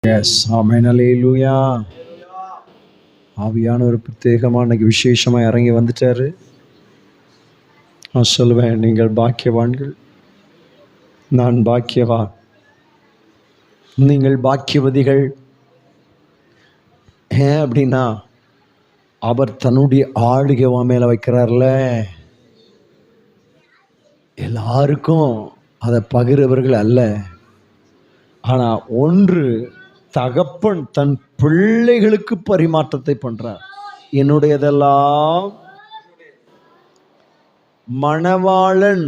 S ஆமென் அல்லேலூயா. ஆவியானவர் பிரத்யேகமாக இன்னைக்கு விசேஷமாக இறங்கி வந்துட்டாரு. நான் சொல்லுவேன், நீங்கள் பாக்கியவான்கள், நான் பாக்கியவான், நீங்கள் பாக்கியவதிகள். ஏன் அப்படின்னா, அவர் தன்னுடைய ஆளுகை மேலே வைக்கிறார்ல, எல்லாருக்கும் அதை பகிர்வர்கள் அல்ல. ஆனால் ஒன்று, தகப்பன் தன் பிள்ளைகளுக்கு பரிமாற்றத்தை பண்றார். என்னுடையதெல்லாம் மணவாளன்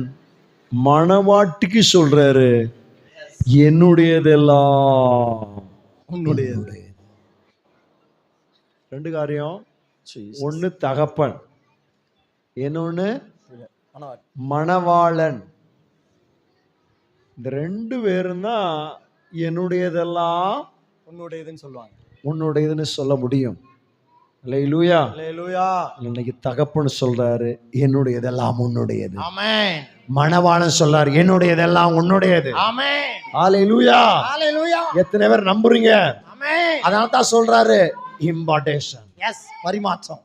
மணவாட்டிக்கு சொல்றாரு, என்னுடையதெல்லாம் உன்னுடையது. ரெண்டு காரியம். ஒன்னு தகப்பன், இன்னொன்னு மணவாளன். இந்த ரெண்டு பேரும் தான் என்னுடையதெல்லாம் உன்னுடையதுன்னு சொல்லுவாங்க, உன்னுடையதுன்னு சொல்ல முடியும். அல்லேலூயா அல்லேலூயா. இன்னைக்கு தகப்பன் சொல்றாரு, என்னுடையதெல்லாம் உன்னுடையது. ஆமென். மணவாளன் சொல்றாரு, என்னுடையதெல்லாம் உன்னுடையது. ஆமென். அல்லேலூயா அல்லேலூயா. எத்தனை பேர் நம்புறீங்க? ஆமென். அதனால தான் சொல்றாரு, இம்பார்ட்டேஷன். எஸ், பரிமாற்றம்,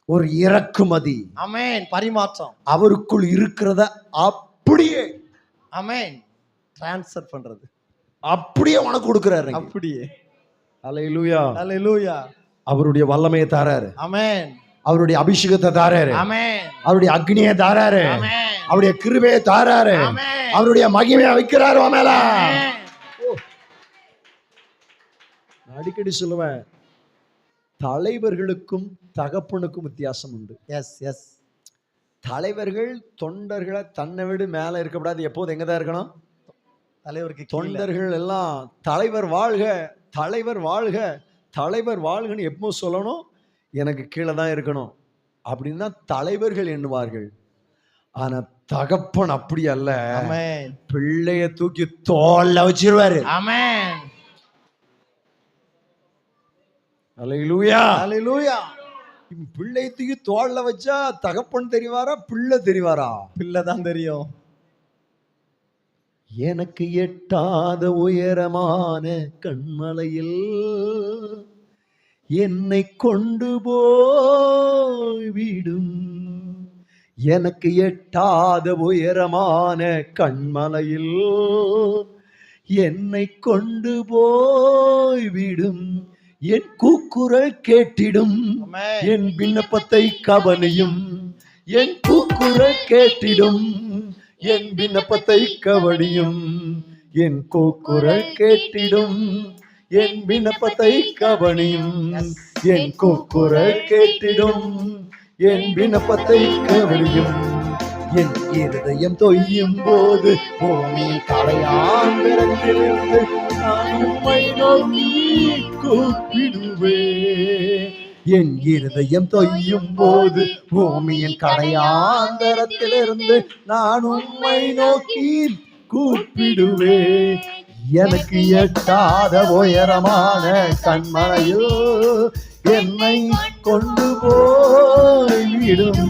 ஒரு இறக்குமதி. ஆமென். பரிமாற்றம், அவருக்குள் இருக்கிறத அப்படியே ஆமென் ட்ரான்ஸ்ஃபர் பண்றது, அப்படியே உனக்கு கொடுக்கிறாரு. அப்படியே. அல்லேலூயா அல்லேலூயா. அவருடைய வல்லமையை தாராரு. ஆமென். அவருடைய அபிஷேகத்தை தாராரு. ஆமென். அவருடைய அக்னியை தாராரு. ஆமென். அவருடைய கிருபையை தாராரு. ஆமென். அவருடைய மகிமையை வைக்கிறாரு மேல. அடிக்கடி சொல்லுவேன், தலைவர்களுக்கும் தகப்பனுக்கும் வித்தியாசம் உண்டு. Yes yes. தலைவர்கள் தொண்டர்களை தன்னை விட மேல இருக்கக்கூடாது, எப்போது எங்கதான் இருக்கணும்? தலைவருக்கு. தொண்டர்கள் எல்லாம் தலைவர் வாழ்க, தலைவர் வாழ்க, தலைவர் வாழ்கன்னு எப்போ சொல்லணும்? எனக்கு கீழே தான் இருக்கணும் அப்படின்னு தான் தலைவர்கள் எண்ணுவார்கள். ஆனா தகப்பன் அப்படி அல்ல. பிள்ளைய தூக்கி தோல்ல வச்சிருவாரு. ஆமென். அல்லேலூயா அல்லேலூயா. பிள்ளை தூக்கி தோல்ல வச்சா தகப்பன் தெரிவாரா, பிள்ளை தெரிவாரா? பிள்ளை தான் தெரியும். எனக்கு எட்டாத உயரமான கண்மலையில் என்னை கொண்டு போய் விடும். எனக்கு எட்டாத உயரமான கண்மலையில் என்னை கொண்டு போய் விடும். என் கூக்குரல் கேட்டிடும், என் விண்ணப்பத்தை கவனியும். என் கூக்குரல் கேட்டிடும், என் விண்ணப்பத்தை கவனியும். என் கூக்குரல் கேட்டிடும், என் விண்ணப்பத்தை கவனியும். என் கூக்குரல் கேட்டிடும், என் விண்ணப்பத்தை கவனியும். என் இருதயம் தொய்யும் போது பூமியின் கடையாந்திரத்திலிருந்து நான் உம்மை நோக்கி கூப்பிடுவேன். என் இருதயம் தொய்யும் போது பூமியின் கடையாந்தரத்திலிருந்து நான் உம்மை நோக்கி கூப்பிடுவேன். எனக்கு எட்டாத உயரமான கண்மலையோ என்னை கொண்டு போய் விடும்.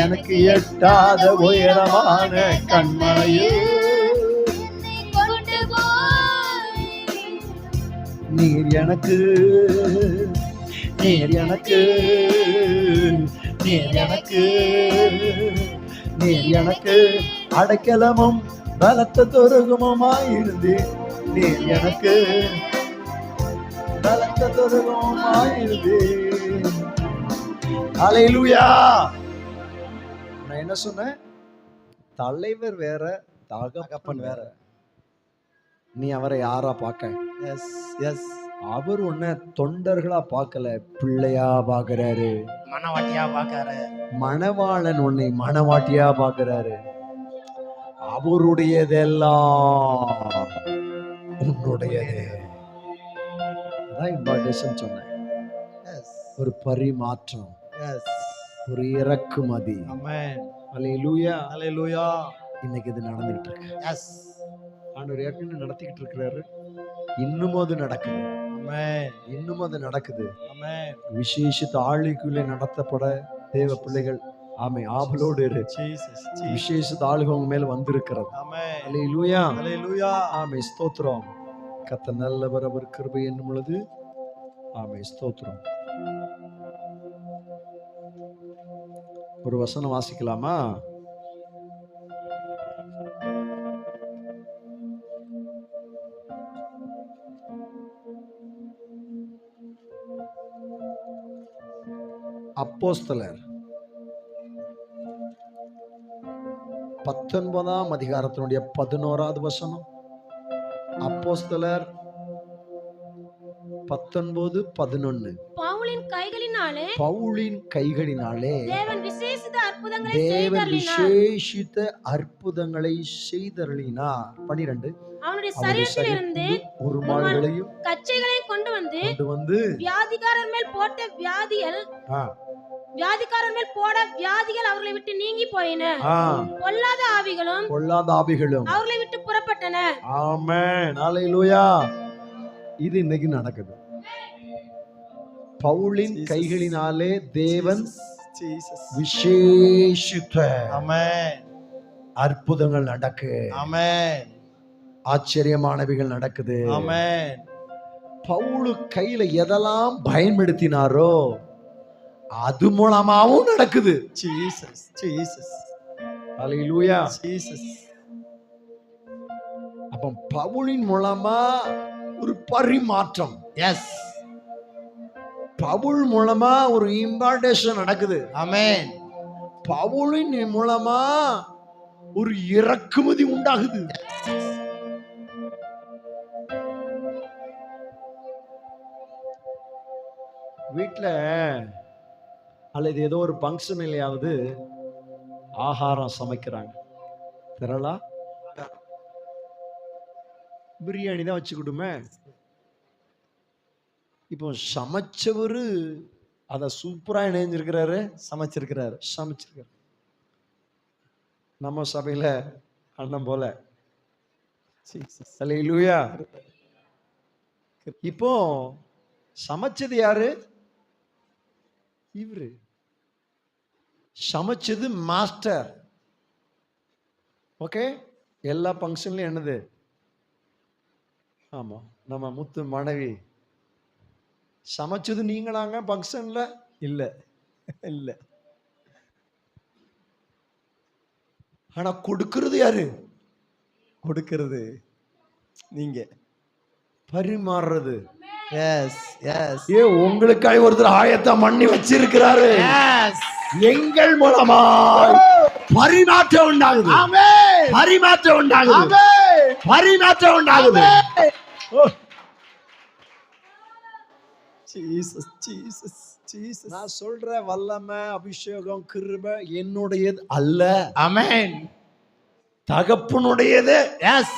எனக்கு எட்டாத உயரமான கண்மலையோ நீர் எனக்கு, நீர் எனக்கு, நீர் எனக்கு, நீர் எனக்கு அடைக்கலமும் பலத்த துருகமுமாயிருந்து. நீர் எனக்கு பலத்த துருகமுமாயிருந்து. அல்லேலூயா. நான் என்ன சொன்னேன்? தலைவர் வேற, தகப்பன் வேற. நீ அவரை யாரா பார்க்க? S S. அவர் உன்னை தொண்டர்களா பார்க்கல, பிள்ளையா பார்க்கிறாரு, மணவாட்டியா பார்க்கறாரு. மணவாளன் உன்னை மணவாட்டியா பார்க்கிறாரு. அவருடையதெல்லாம் உன்னுடையது. அதான் இம்பார்ட்டேஷன் சொன்னேன். ஒரு பரிமாற்றம், ஒரு இறக்குமதி. ஆமென். அல்லேலூயா அல்லேலூயா. இன்னைக்கு இது நடந்துகிட்டு இருக்கு. எஸ். ஆண்டவர் ஏற்கனவே நடத்திக்கிட்டு இருக்கிறாரு, இன்னும் அது நடக்குது. ஆமென். இன்னும் அது நடக்குது. ஆமென். விசேஷித்த ஆளுக்குள்ளே நடத்தப்பட தேவ பிள்ளைகள் ஆமென் ஆவலோடு இரு. விசேஷித்த ஆளுக உங்க மேல வந்திருக்கிறது. ஆமென். அல்லேலூயா அல்லேலூயா. ஆமென். ஸ்தோத்திரம். கர்த்தர் நல்லவர், அவர் கிருபை என்னும் பொழுது. ஆமென். ஸ்தோத்திரம். ஒரு வசனம் வாசிக்கலாமா? அப்போஸ்தலர் 19ஆம் அதிகாரத்தினுடைய 11வது வசனம். அப்போஸ்தலர் 19:11. பவுலின் கைகளினாலே தேவன் விசேஷித்த அற்புதங்களை செய்தருளினார். 12. அவனுடைய சரீரத்திலிருந்து ஒரு மாடுகளையும் கச்சைகளையும் கொண்டு வந்து வியாதிகாரர் மேல் போட வியாதிகள் அவர்களை விட்டு நீங்கி போயின. பொல்லாத ஆவிகளும் அவர்களை விட்டு புறப்பட்டன. ஆமென். ஹல்லேலூயா. இது இன்னைக்கு நடக்குது. பவுலின் கைகளினாலே தேவன் விசேஷித்த அற்புதங்கள் நடக்கு. ஆமென். ஆச்சரியமானவைகள் நடக்குது. ஆமென். பவுல் கையில எதெல்லாம் பயன்படுத்தினாரோ அது மூலமாவும் நடக்குது. ஜீசஸ் ஜீசஸ் ஹல்லேலூயா. ஜீசஸ். அப்ப பவுலின் மூலமா ஒரு பரிமாற்றம். எஸ். பவுல் மூலமா ஒரு இம்பார்ட்டேஷன் நடக்குது. ஆமென். பவுலின் மூலமா ஒரு இறக்குமதி உண்டாகுது. வீட்டுல அல்லது ஏதோ ஒரு ஃபங்க்ஷன்லயாவது ஆகாரம் சமைக்கிறாங்க. திரளா பிரியாணி தான் வச்சுக்கிட்டுமே. இப்போ சமைச்சவரு அத சூப்பரா இணைஞ்சிருக்கிறாரு, சமைச்சிருக்கிறாரு. நம்ம சபையில அண்ணன் போல. ஹல்லேலூயா. இப்போ சமைச்சது யாரு? இவரு. சமைச்சது மாஸ்டர். ஓகே. எல்லா ஃபங்க்ஷன்லயும் என்னது? ஆமா, நம்ம முத்து மனைவி. சமைச்சது நீங்களாங்க ஃபங்க்ஷன்ல? இல்ல இல்ல. ஆனா கொடுக்கிறது யாரு? கொடுக்கிறது நீங்க. பரிமாறுறது. S S. ஏ உங்களுக்காக ஒருத்தர் ஆயத்தம் பண்ணி வச்சிருக்கிறாரு. எஸ். எங்கள் மூலமா பரிமாற்றம் உண்டாகுது. ஆமென். பரிமாற்றம் உண்டாகுது. ஆமென். பரிமாற்றம் உண்டாகுது. Jesus Jesus Jesus. நான் சொல்ற வல்லமை, அபிஷேகம், கிருபை என்னுடையது அல்ல. ஆமென். தகப்பனுடையது. எஸ்.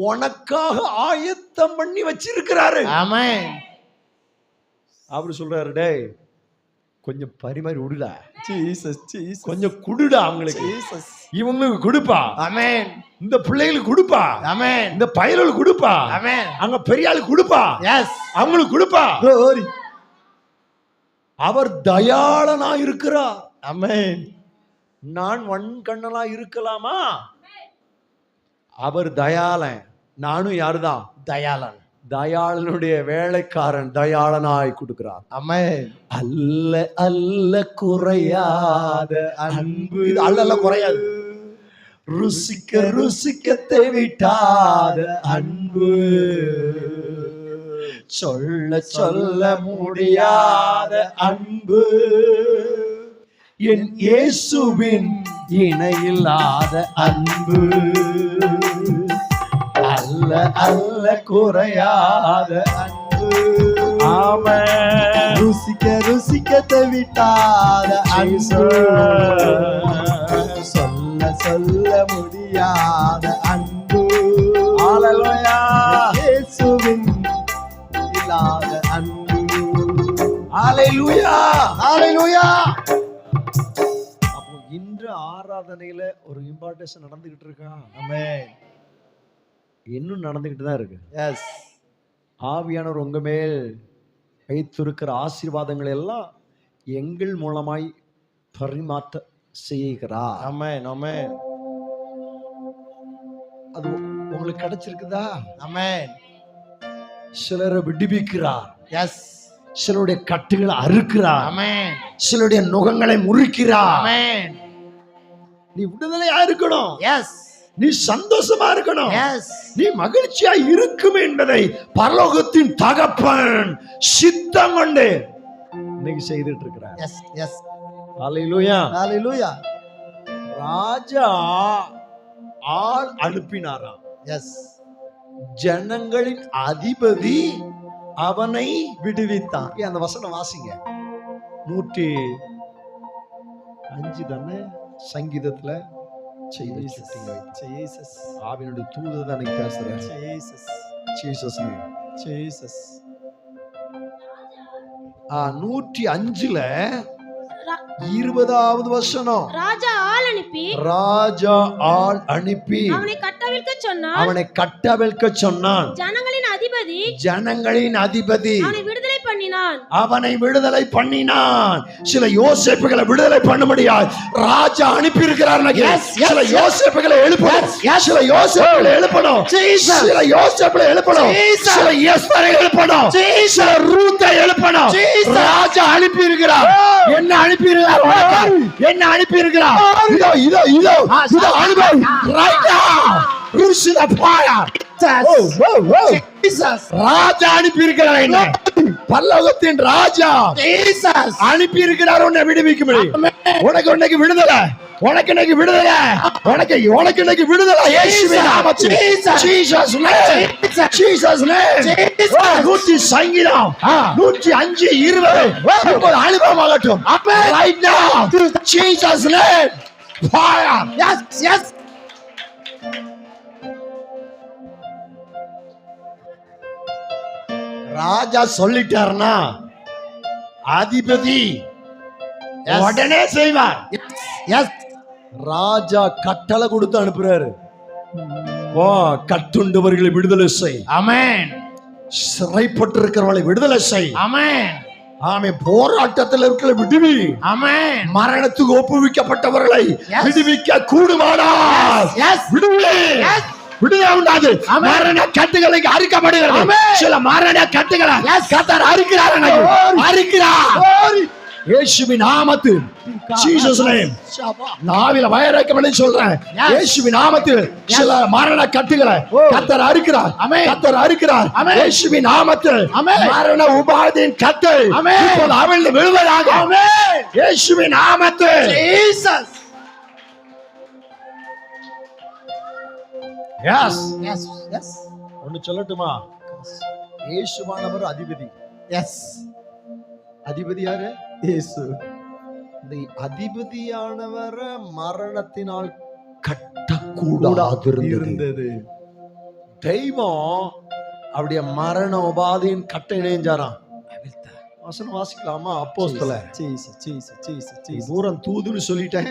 உனக்காக ஆயத்தம் பண்ணி வச்சிருக்கிறாரு. ஆமென். அவரு சொல்றாரு, டேய் கொஞ்சம் பரிமாறி விடுடா. Jesus Jesus. கொஞ்சம் குடுடா அவங்களுக்கு. ஜீசஸ். இவங்களுக்கு கொடுப்பா. ஆமென். இந்த பிள்ளைகளுக்கு கொடுப்பா. ஆமென். இந்த பயலுக்கு கொடுப்பா. ஆமென். அங்க பெரிய ஆளுக்கு கொடுப்பா. எஸ். அவங்களுக்கு கொடுப்பா. glory. அவர் தயாளனா இருக்கிறார். ஆமென். நான் வன்கண்ணலா இருக்கலாமா? அவர் தயாளன். நானும் யாருதான்? தயாளன். தயாளனுடைய வேலைக்காரன் தயாளனாய் கொடுக்கிறார். ஆமென். அல்ல அல்ல குறையாத அன்பு. அல்ல குறையாது. ருசிக்க ருசிக்க தேவிட்டாத அன்பு. சொல்ல சொல்ல முடியாத அன்பு. என் இயேசுவின் இணையில்லாத அன்பு. அல்ல அல்ல குறையாத அன்பு. ஆமென். ருசிக்க ருசிக்க தவிட்டாத அன்பு. சொல்ல சொல்ல முடியாத அன்பு. ஹல்லேலூயா. இயேசுவின் இல்லாத அன்பு. ஹல்லேலூயா ஹல்லேலூயா. அப்போ இன்று ஆராதனையில ஒரு இம்பார்ட்டன்ஸ் நடந்துகிட்டு இருக்கா? ஆமென். இன்னும் நடந்துகிட்டு தான் இருக்கு. எஸ். ஆவியானவர் உங்க மேல் வைத்திருக்கிற ஆசீர்வாதங்கள் எல்லாம் எங்கள் மூலமாய் பரிமாற்ற செய்கிறார். ஆமென் ஆமென். அது உங்களுக்கு கிடைச்சிருக்குதா? ஆமென். சிலரை விடுவிக்கிறார். எஸ். சிலருடைய கட்டுகளை அறுக்கிறார். ஆமென். சிலருடைய நுகங்களை முறிக்கிறார். ஆமென். நீ விடுதலையா இருக்கணும். எஸ். நீ சந்தோஷமா இருக்கணும். எஸ். நீ மகிழ்ச்சியா இருக்கும் என்பதை பரலோகத்தின் தகப்பன் சித்தம் கொண்டு இன்னைக்கு செய்துட்டு இருக்கிறார். எஸ். எஸ். ஹல்லேலூயா. ஹல்லேலூயா. ராஜா ஆள் அனுப்பினாராம். எஸ். ஜனங்களின் அதிபதி அவனை விடுவித்தான். அந்த வசனம் வாசிங்க. 105 தானே சங்கீதத்துல. ஆவியினுடைய தூதர் தான் பேசுறேன். ஜீசஸ் 105ல 20வது வசனம். ராஜா ஆள் அனுப்பி அவனை கட்டவிழ்க்க சொன்னான். ஜனங்களின் அதிபதி அவனை விடுதலை பண்ணினான். சில யோசேப்புகளை விடுதலை பண்ண முடியாது. ராஜா அனுப்பி இருக்கிறார். சில யோசேப்புகளை எழுப்பணும். சில யோசேப்புகளை எழுப்பணும். சில யோசேப்புகளை எழுப்பணும். சில எஸ்தரை எழுப்பணும். சில ரூத்தை எழுப்பணும். ராஜா அனுப்பி இருக்கிறார். என்ன அனுப்பி இருக்கிறார்? என்ன அனுப்பி இருக்கிறார்? இதோ இதோ இதோ இதோ அனுபவம். right now receive the fire. Jesus. ராஜா அனுப்பி இருக்கிறார். என்ன பரலோகத்தின் ராஜா ஜீசஸ் அனுப்பி இருக்கிறார். உன்னை விடுவிக்க முடியும். உனக்கு இன்னைக்கு விடுதலை. உனக்கு இன்னைக்கு விடுதலை. உனக்கு இன்னைக்கு விடுதலை. இயேசுவின் நாமத்தில். Jesus name. Jesus name. 100 சங்கீதம் 105 20 அனுபவமாகட்டும். right now Jesus name fire. Yes, yes. ராஜா சொல்லிட்டார்னா அதிபதி உடனே செய்வார். எஸ். ராஜா கட்டளை கொடுத்து அனுப்புறாரு. கட்டுண்டவர்களை விடுதலை செய். ஆமென். சிறைப்பட்டிருக்கிறவர்களை விடுதலை செய். ஆமென். ஆமென். போராட்டத்தில் இருக்கிற விடுவி. ஆமென். மரணத்துக்கு ஒப்புவிக்கப்பட்டவர்களை விடுவிக்க கூடுமானால் விடுவி. விடுதலை உண்டாது. மரண கட்டுகளை அறுக்கப்படுகிறது. சில மரண கட்டுகளை கர்த்தர் அறுக்கிறார். அறுக்கிறார். இயேசுவின் நாமத்தில். Jesus name. நாவில வயரக்கமலை சொல்றேன். இயேசுவின் நாமத்தில் சில மரண கட்டுகளை கர்த்தர் அறுக்கிறார். கர்த்தர் அறுக்கிறார். இயேசுவின் நாமத்தில் மரண உபாதியின் கட்டு இப்போது அவிழ்ந்து விழுவதாக. இயேசுவின் நாமத்தில். ஜீசஸ். எஸ். எஸ். எஸ். ஒன்னு சொல்லட்டுமா? இயேசுவானவர் அதிபதி. எஸ். அதிபதி யாரு? இயேசு. இந்த அதிபதியானவர மரணத்தினால் கட்டக்கூடாது இருந்தது. தெய்வம் அவருடைய மரண உபாதியின் கட்டை இணைஞ்சாராம். வசனம் வாசிக்கலாமா? அப்போஸ்தலர். பூரம் தூதுன்னு சொல்லிட்டேன்.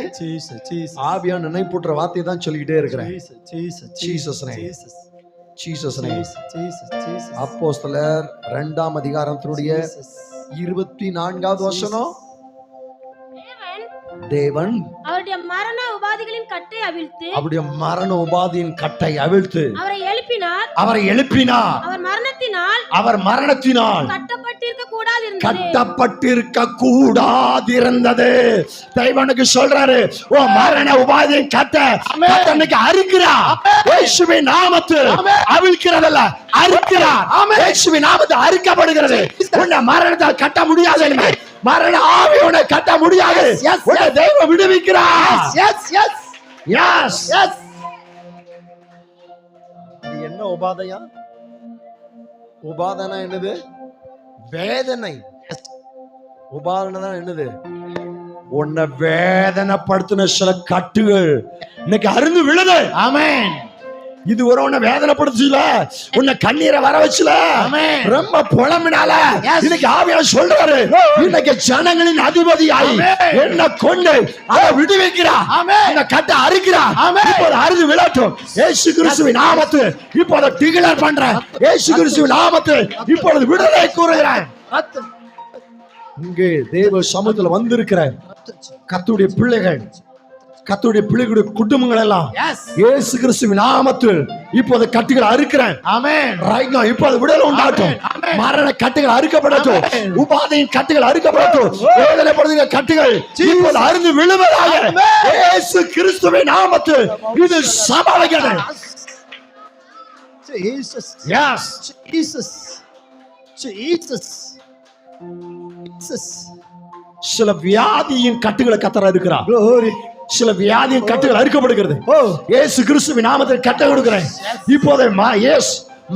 ஆவியா நினைப்பூட்டுற வார்த்தையை தான் சொல்லிக்கிட்டே இருக்கிறேன். அப்போஸ்தலர் 2ஆம் அதிகாரத்தினுடைய 24வது வசனம். தேவன் அவருடைய மரண உபாதிகளின் கட்டை அவிழ்த்து, அவருடைய மரண உபாதியின் கட்டை அவிழ்த்து அவரை எழுப்பினார். அவர் மரணத்தினால் கட்டப்பட்டிருக்க கூடாதிருந்தது. தேவனுக்கு சொல்றாரு, ஓ மரண உபாதியின் கட்டை இன்னைக்கு அறுக்கிறார். இயேசுவின் நாமத்தில் அவிழ்க்கிறதல்ல, அறுக்கிறார். இயேசுவின் நாமத்தில் அறுக்கப்படுகிறது. உன்னை மரணத்தால் கட்ட முடியாது. மரண ஆவி உன்னை கட்ட முடியாது. உன்னை தெய்வம் விடுவிக்கிறார். என்ன உபாதையா? உபாதனா என்னது? வேதனை. உபாதனை என்னது? உன்னை வேதனைப்படுத்தின சில கட்டுகள் இன்னைக்கு அருந்து விழுது. ஆமென். இது ஒரு உன்னை வேதனைப்படுத்துல, உன்னை கண்ணீரை வர வச்சுல, ரொம்ப புலம்பினால இன்னைக்கு ஆவியார் சொல்றாரு, இன்னைக்கு ஜனங்களின் அதிபதியாய் என்ன கொண்டு அதை விடுவிக்கிறார். இந்த கட்டை அறுக்கிறார். இப்போது அறுது விழட்டும். இயேசு கிறிஸ்துவின் நாமத்தில் இப்போது டிக்ளேர் பண்றேன். இயேசு கிறிஸ்துவின் நாமத்தில் இப்பொழுது விடுதலை கூறுகிறேன். இங்கே தேவ சமூகத்தில் வந்திருக்கிற கர்த்தருடைய பிள்ளைகள், கர்த்தருடைய பிள்ளைகளுடைய குடும்பங்கள் எல்லாம் இயேசு கிறிஸ்துவின் நாமத்தில் இப்போது கட்டுகள் அறுக்கிறேன். ஆமென். ரைட் நவ இப்போது விடுதலை உண்டாகட்டும். மரண கட்டுகள் அறுக்கப்படட்டும். உபாதையின் கட்டுகள் அறுக்கப்படட்டும். வேதனைப்படுகிற கட்டுகள் இப்போது அறுந்து விழுவதாக இயேசு கிறிஸ்துவின் நாமத்தில் இது சமாளிக்கிறது. Jesus. Yes. Jesus. Jesus. Jesus. சில வியாதியின் கட்டுகளை கர்த்தர் அறுக்கிறார். Glory. சில வியாதியின் கட்டுகள் அறுக்கப்படுகிறது. இயேசு கிறிஸ்துவின் நாமத்தில் கட்டை கொடுக்கிறேன். இப்போதே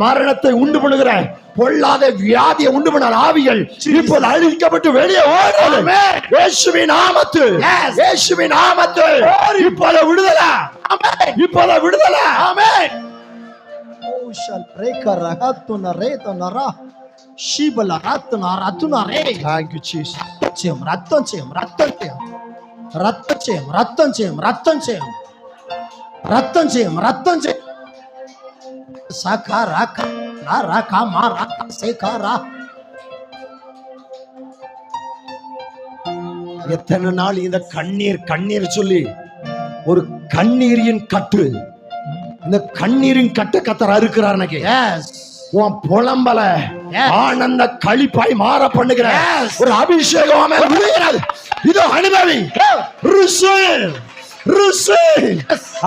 மரணத்தை உண்டு பண்ணுகிற பொல்லாத வியாதியை உண்டு பண்ண ஆவிகள் இப்போது அழிக்கப்பட்டு வெளியே ஓடுகிறது. இயேசுவின் நாமத்தில், இயேசுவின் நாமத்தில் இப்போது விடுதலை. ஆமென். இப்போது விடுதலை. ஆமென். Oh shall break a rahatuna retuna ra shibala ratuna ratuna re. Thank you Jesus. Rattan chem rattan chem rattan chem rattan chem rattan chem rattan chem rattan chem sakara ka na raka ma raka sekara. எத்தனை நாள் இந்த கண்ணீர் சொல்லி ஒரு கண்ணீரின் கட்டு, இந்த கண்ணீரின் கட்டை கர்த்தர் அறுக்கிறார். எனக்கு உன் புலம்பல ஆனந்த களிப்பாய் மாற பண்ணுகிற ஒரு அபிஷேகம் மேல விழுகிறது. இது அனுபவி.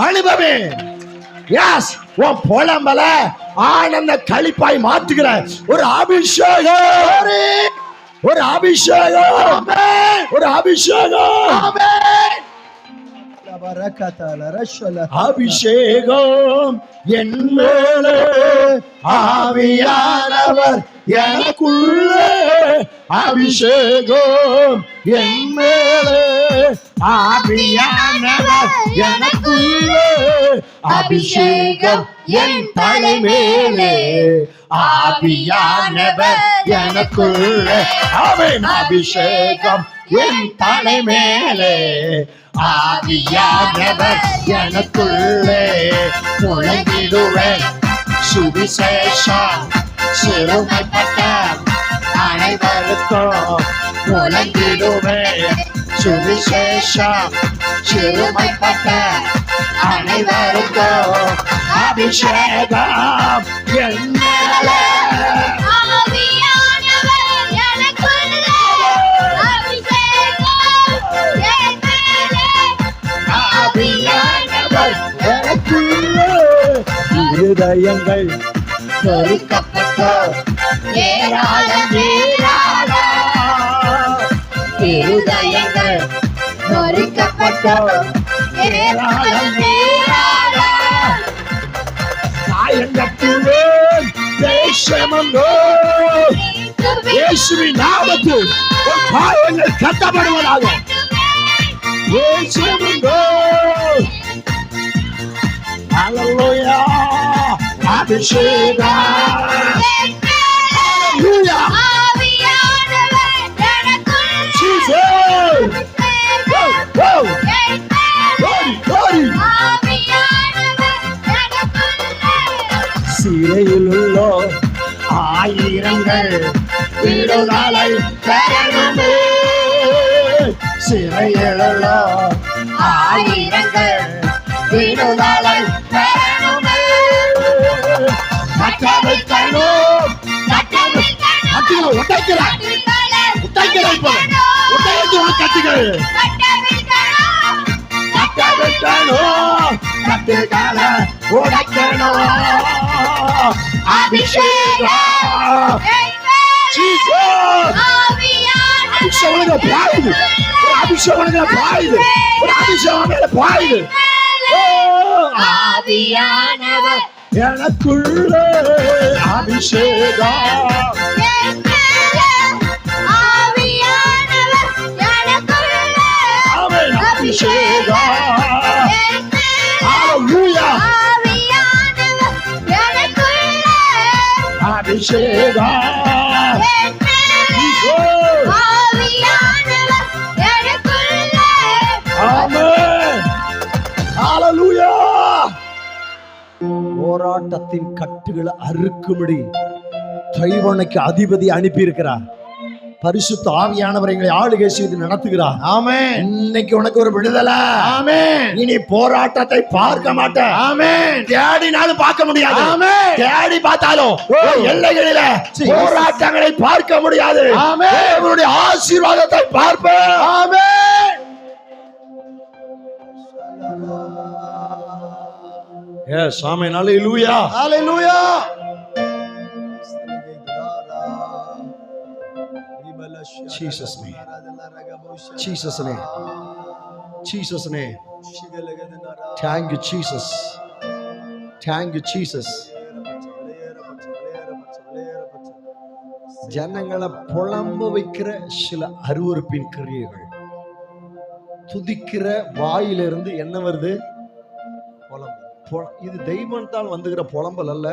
அனுபவி. எஸ், உன் புலம்பல ஆனந்த களிப்பாய் மாற்றுகிற ஒரு அபிஷேகம். ஒரு அபிஷேகம். ஒரு அபிஷேகம். அபிஷேகம் என் மேலே, ஆவியானவர் எனக்குள்ளே. அபிஷேகம் என் மேலே, ஆவியானவர் எனக்குள்ளே. அபிஷேகம் என் தலை மேலே, ஆவியானவர் எனக்குள்ளே. அவன் அபிஷேகம் என் தலை மேலே, ஆவியானவர் எனக்குள்ளே. முழங்கிடுவேன் சுவிசேஷம் சிறுமைப்பட்ட அனைவருக்கும். முழங்கிடுவேன் சுவிசேஷம் சிறுமைப்பட்ட அனைவருக்கும். அபிஷேகம் என் மேலே, இருதயங்கள் பொறுக்கப்பட்ட ஏராளம் ஏராளம். இருதயங்கள் பொறுக்கப்பட்ட ஏராளம் ஏராளம். காயங்கட்டுவேன் தேசமங்கோ, இயேசுவின் நாமத்தில் காயங்கள் கட்டப்படுவதாக. தேசமங்கோ. Hallelujah. Abhishekam. Hallelujah. Jesus. Whoa, whoa. Glory. சிறையில் உள்ள ஆயிரங்கள் விடுதலை பெறணுமே. சிறையில் உள்ள ஆயிரங்கள் விடுதலை பெறணுமே. கட்டவைக்கணும். கட்டுகளை உடைக்கிறார். உடைக்கிறார். இப்போ உடைத்து ஒரு கட்டுகள். கட்டவைக்கணும். கட்டுகளை உடைக்கணும். அபிஷேகம். ஜீசஸ். அபிஷேகம் பாயுது. அபிஷேகம் பாயுது. அபிஷேகம் மேல பாயுது. ஆவியானவர் எனக்குள்ளே. அபிஷேகம். ஆமென். அபிஷேகம். ஹalleluya. அபிஷேகம். ஆமென். ஹalleluya. போராட்டத்தின் கட்டுகளை அறுக்கும்படி தைவனுக்கு அதிபதி அனுப்பி இருக்கிறார். பரிசுத்த ஆவியானவர் எங்களை ஆளுகை செய்து நடத்துகிறார். ஆமென். இன்னைக்கு உனக்கு ஒரு விடுதலை. ஆமென். இனி போராட்டத்தை பார்க்க மாட்டேன். ஆமென். தேடினாலும் பார்க்க முடியாது. ஆமென். தேடி பார்த்தாலும் எல்லைகளில போராட்டங்களை பார்க்க முடியாது. ஆமென். தேவனுடைய ஆசீர்வாதத்தை பார்ப்பேன். ஆமென். எஸ் ஆமென். ஹalleluya. ஹalleluya. Jesus name. Jesus name. Jesus name. Thank you Jesus. Thank you Jesus. ஜனங்களை புலம்ப வைக்கிற சில அருவருப்பின் கிரியைகள். துதிக்கிற வாயிலிருந்து என்ன வருது? இது தெய்வத்தால் வந்துகிற புலம்பல் அல்ல.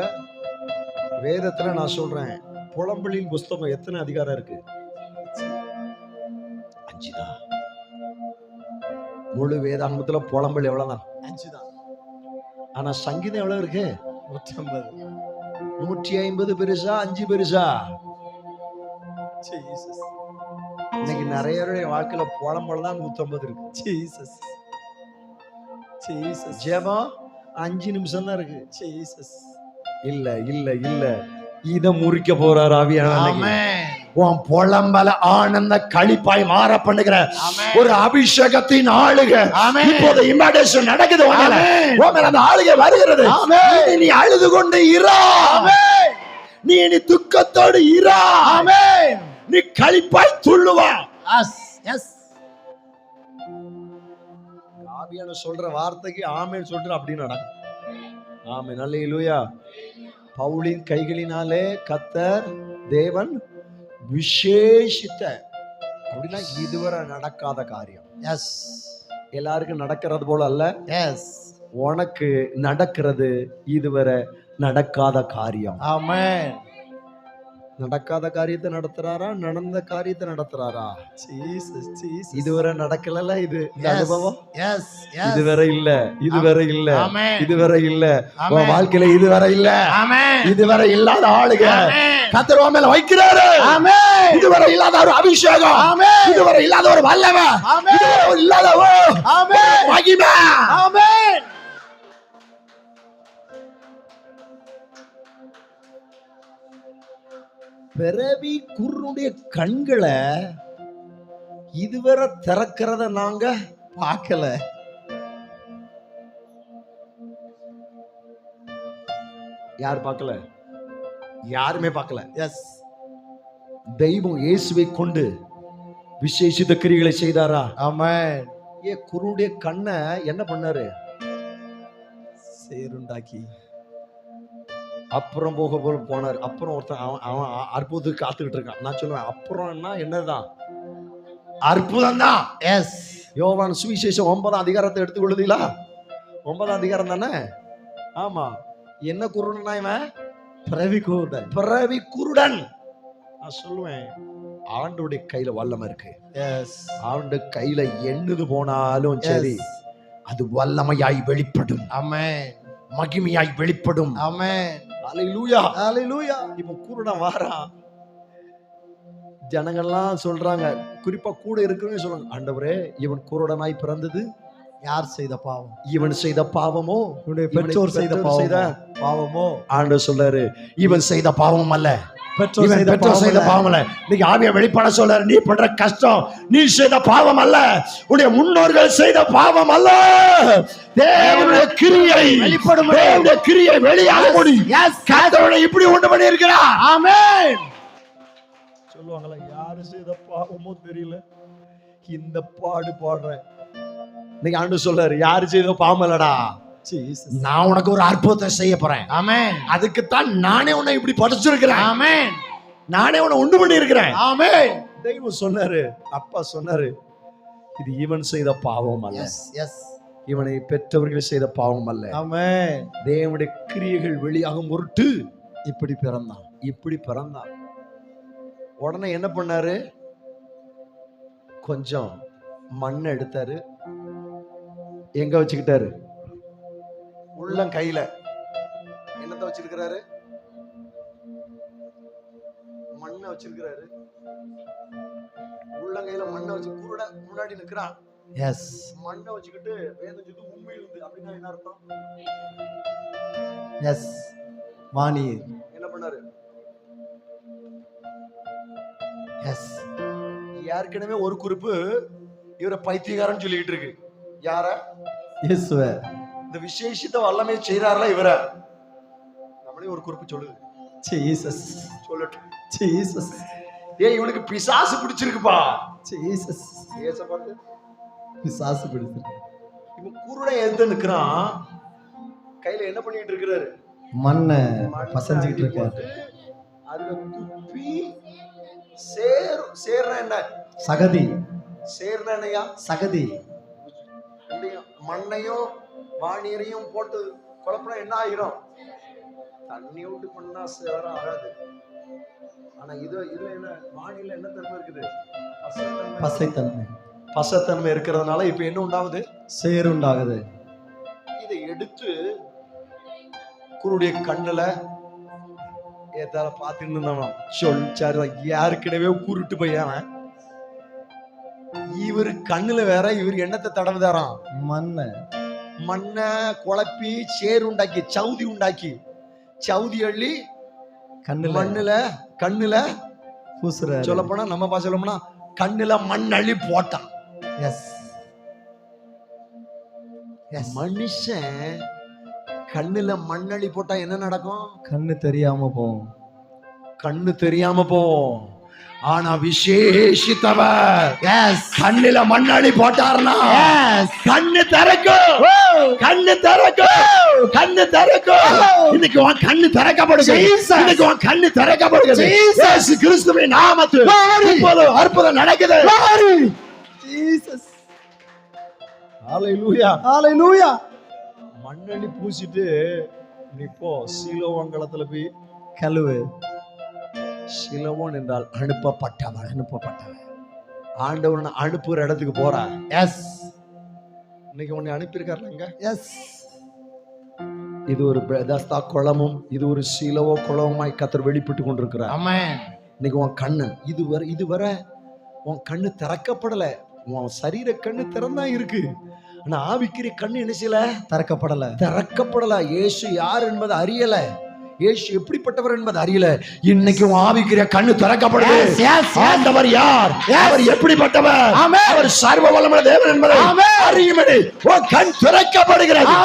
வேதத்துல நான் சொல்றேன், புலம்பலின் புஸ்தகம் எத்தனை அதிகாரம் இருக்கு? 5 தான். முழு வேதாகமத்துல புலம்பல் எவ்வளவுதான்? 5 தான். ஆனா சங்கீதம் எவ்வளவு இருக்கு? 150. 150 பெருசா 5 பெருசா? இன்னைக்கு நிறைய பேருடைய வாழ்க்கையில புலம்பல் தான் 150 இருக்கு. Jesus Jesus. ஜெபம் 5 நிமிஷம் தான் இருக்கு. ஜீசஸ். இல்ல இல்ல இல்ல, இத முறிக்க போறார் ஆவியானவர். உன் புலம்பல ஆனந்த களிப்பாய் மாற பண்ணுகிற ஒரு அபிஷேகத்தின் ஆளுகை இப்போது இம்பாடேஷன் நடக்குது. அந்த ஆளுகை வருகிறது. நீ அழுது கொண்டு இரா. நீ இனி துக்கத்தோடு இரா. நீ களிப்பாய் துள்ளுவா. ஆவியான சொல்ற வார்த்தைக்கு ஆமென் சொல்ற அப்படி நடக்கும். ஆமென். அல்லேலூயா. பவுலின் கைகளினாலே கர்த்தர் தேவன் விசேஷித்த அப்படின்னா இதுவரை நடக்காத காரியம். எஸ். எல்லாருக்கும் நடக்கிறது போல அல்ல. எஸ். உனக்கு நடக்கிறது இதுவரை நடக்காத காரியம். ஆமென். நடக்காத காரியத்தை நடத்துறாரா, நடந்த காரியத்தை நடத்துறாரா? Jesus Jesus. இதுவரை நடக்கல. இது அனுபவம். Yes yes. இதுவரை இல்ல, இதுவரை இல்ல, இதுவரை இல்ல, உன் வாழ்க்கையில இதுவரை இல்ல. ஆமென். இதுவரை இல்லாத ஆளுங்க கர்த்தர் உன் மேல வைக்கிறாரு. ஆமென். இதுவரை இல்லாத ஒரு அபிஷேகம். ஆமென். இதுவரை இல்லாத ஒரு வல்லமை. ஆமென். இதுவரை இல்லாத ஆமென் மகிமை. ஆமென். பிறவி குருடைய கண்களை இதுவரை திறக்கிறத நாங்க பார்க்கல. யார் பார்க்கல? யாருமே பார்க்கல. எஸ். தெய்வம் இயேசுவை கொண்டு விசேஷித்த கிரியைகளை செய்தாரா? ஆமென். குருடைய கண்ணை என்ன பண்ணாரு? சேருண்டாக்கி அப்புறம் போனார். அப்புறம் ஒருத்தன் அவன் அற்புதத்துக்கு காத்துக்கிட்டு இருக்கான். நான் சொல்லுவேன், அப்புறம்னா என்னதான்? அற்புதம் தான். எஸ். யோவான் சுவிசேஷம் 9ஆம் அதிகாரத்தை எடுத்து கொள்ளுதீங்களா? 9ஆம் அதிகாரம் தானே? ஆமா. என்ன குருடனா இவன்? பிறவி குருடன். பிறவி குருடன். நான் சொல்லுவேன், ஆண்டோடைய கையில வல்லமை இருக்கு. எஸ். ஆண்டு கையில எண்ணுது போனாலும் சரி, அது வல்லமையாய் வெளிப்படும். ஆமென். மகிமையாய் வெளிப்படும். ஆமென். ஹalleluya. ஹalleluya. இப்போ குருடன் வாரான். ஜனங்கள்லாம் சொல்றாங்க, குறிப்பா கூட இருக்கிறவங்க சொல்றாங்க, ஆண்டவரே இவன் குருடனாய் பிறந்தது யார் செய்த பாவம்? இவன் செய்த பாவமோ, இவனுடைய பெற்றோர் செய்த பாவமோ? ஆண்டவர் சொல்றாரு, இவன் செய்த பாவம் அல்ல, பெற்றோர் செய்த பாவம் அல்ல. இன்னைக்கு ஆவியா வெளிப்பாட சொல்றாரு, நீ பண்ற கஷ்டம் நீ செய்த பாவம் அல்ல, உன்னுடைய முன்னோர்கள் செய்த பாவம் அல்ல. தேவனுடைய கிரியை வெளிப்படும். தேவனுடைய கிரியை வெளியாக முடியும். கர்த்தர் இப்படி உண்டு பண்ணி இருக்கிறார். ஆமென். சொல்லுவாங்களா, யாரு செய்த பாவமோ தெரியல, இந்த பாடு பாடுறேன். இன்னைக்கு ஆண்டவர் சொல்றாரு, யாரு செய்த பாவம் இல்லடா, நான் உனக்கு ஒரு அற்புதத்தை செய்ய போறேன். ஆமென். அதுக்கு தான் நானே உன்னை இப்படி படைச்சிருக்கிறேன். ஆமென். நானே உன்னை உண்டு பண்ணி இருக்கிறேன். ஆமென். தெய்வம் சொன்னாரு, அப்பா சொன்னாரு, இது இவன் செய்த பாவம் அல்ல. Yes yes. இவனை பெற்றவர்கள் செய்த பாவம் அல்ல. ஆமென். தேவனுடைய கிரியைகள் வெளியாகும் பொருட்டு இப்படி பிறந்தான். இப்படி பிறந்தான். உடனே என்ன பண்ணாரு? கொஞ்சம் மண்ணை எடுத்தாரு. எங்க வச்சுக்கிட்டாரு? உள்ளம் கையில. என்னத்தை வச்சிருக்கிறாரு? மண்ணை வச்சிருக்கிறாரு, உள்ளங்கையில மண்ணை வச்சு குருட முன்னாடி நிக்கிறான். எஸ், மண்ணை வச்சுக்கிட்டு வேதம் சொல்லுது உண்மை இருந்து. அப்படின்னா என்ன அர்த்தம்? எஸ், வாணி என்ன பண்ணாரு? எஸ், ஏற்கனவே ஒரு குறிப்பு இவரை பைத்தியக்காரன்னு சொல்லிட்டு இருக்கு. யார? இயேசுவ. இந்த விசேஷித்த வல்லமை செய்யறாருல இவரை. நம்மளே ஒரு குறிப்பு சொல்லுது. ஜீசஸ் சொல்லட்டும். ஜீசஸ். ஏய், இவனுக்கு பிசாசு பிடிச்சிருக்குப்பா. ஜீசஸ். ஏச பார்த்து பிசாசு பிடிச்சிருக்கு. இவன் குருடன் எழுந்து நிக்கிறான். கையில என்ன பண்ணிட்டு இருக்கிறாரு? மண்ணை பசஞ்சுக்கிட்டு இருக்காரு. அதுல துப்பி சேர்னா என்ன? சகதி. சேர்னா என்னையா? சகதி. மண்ணையும் வாணியரையும் போட்டு குழப்பினா என்ன ஆயிரும்? தண்ணி விட்டு பண்ணா சேர ஆகாது. ஆனா இதுல என்ன? வாணியில என்ன தன்மை இருக்குது? பசைத்தன்மை. பசத்தன்மை இருக்கிறதுனால இப்ப என்ன உண்டாகுது? சேறு உண்டாகுது. இதை எடுத்து குருடைய கண்ணுல ஏதால பாத்துட்டு இருந்தானோ சொல்லிச்சாரு. யாருக்கிடவே குருட்டு பையன் இவரு கண்ணுல வேற. இவரு எண்ணத்தை தடவுதாராம். மண்ணை குழப்பி சேறு உண்டாக்கி சவுதி உண்டாக்கி சவுதி அள்ளி கண்ணுல பூசுற. சொல்ல போனா நம்ம பாசலம்னா கண்ணுல மண் அள்ளி போட்டான். மனுஷன் கண்ணுல மண்ணள்ளி போட்டா என்ன நடக்கும்? கண்ணு தெரியாம போவோம். ஆனா விசேஷித்தவர் கண்ணுல மண்ணாளி போட்டார்னா கண்ணு திறக்கும். இன்னைக்கு உன் கண்ணு திறக்கப்படுது. இன்னைக்கு உன் கண்ணு திறக்கப்படுது. இயேசு கிறிஸ்துவின் நாமத்தில் இப்போது அற்புதம் நடக்குது. ஹல்லேலூயா, ஹல்லேலூயா. மண்ணள்ளி பூசிட்டு நீ போ சீலோவங்களத்துல போய் கழுவு. சிலவோன் என்றால் அனுப்பப்பட்டவன். ஆண்டவன் அனுப்புற இடத்துக்கு போறா. எஸ், இன்னைக்கு உன்னை அனுப்பியிருக்காருங்க. எஸ், இது ஒரு பெதஸ்தா குளமும் இது ஒரு சிலவோ குளமுமாய் கர்த்தர் வெளிப்பட்டு கொண்டிருக்கிறார். ஆமென். இன்னைக்கு உன் கண்ணு இதுவரை உன் கண்ணு திறக்கப்படல. உன் சரீர கண்ணு திறந்தா இருக்கு. ஆனா ஆவிக்கிற கண்ணு என்ன செய்யல? திறக்கப்படல. இயேசு யார் என்பது அறியல. இயேசு எப்படிப்பட்டவர் என்பது அறியல. இன்னைக்கு ஆவிக்குரிய கண்ணு திறக்கப்படுது. ஆண்டவர் யார்? அவர் எப்படிப்பட்டவர்? அவர் சர்வ வல்லமையுள்ள தேவன் என்பதை அறியும்படி உன் கண் திறக்கப்படுகிறது.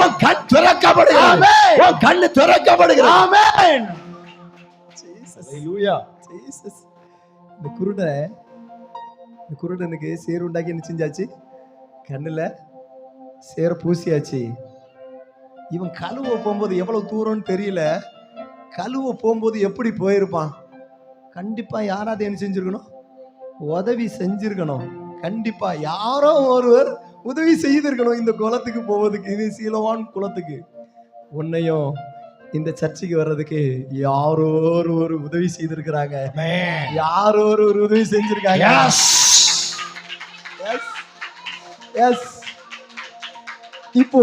உன் கண் திறக்கப்படுகிறது. உன் கண்ணு திறக்கப்படுகிறது. ஆமென். ஹல்லேலூயா. ஜீசஸ். இந்த குருடனுக்கு சேறு உண்டாக்கி என்ன செஞ்சாச்சு? கண்ணுல சேர பூசியாச்சு. இவன் கழுவ போகும்போது எவ்வளவு தூரம்னு தெரியல. கழுவ போகும்போது எப்படி போயிருப்பான்? கண்டிப்பா யாராவது என்ன செஞ்சிருக்கணும்? உதவி செஞ்சிருக்கணும். கண்டிப்பா யாரோ ஒருவர் உதவி செய்திருக்கணும் இந்த குளத்துக்கு போவதுக்கு. இது சீலவான் குளத்துக்கு. உன்னையும் இந்த சர்ச்சுக்கு வர்றதுக்கு யாரோ ஒரு உதவி செய்திருக்கிறாங்க. யாரோ ஒரு உதவி செஞ்சிருக்காங்க. இப்போ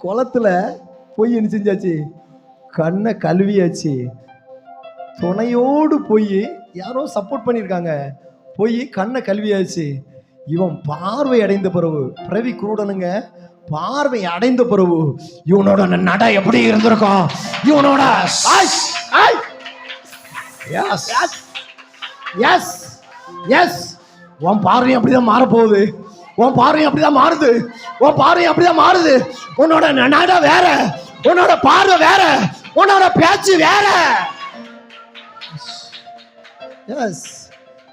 குளத்துல போய் என்ன செஞ்சாச்சு? கண்ணை கழுவியாச்சு. துணையோடு போய் யாரோ சப்போர்ட் பண்ணியிருக்காங்க. போய் கண்ணை கழுவியாச்சு. இவன் பார்வை அடைந்த பிறகு, பிறவி குருடனுங்க பார்வை அடைந்த பிறகு இவனோட நட எப்படி இருந்திருக்கும்? இவனோட உன் பார்வை அப்படிதான் மாறப்போகுது. உன் பார்வை அப்படிதான் மாறுது. உன்னோட நட வேற, உன்னோட பார்வை வேற, உன்னோட பேச்சு வேற.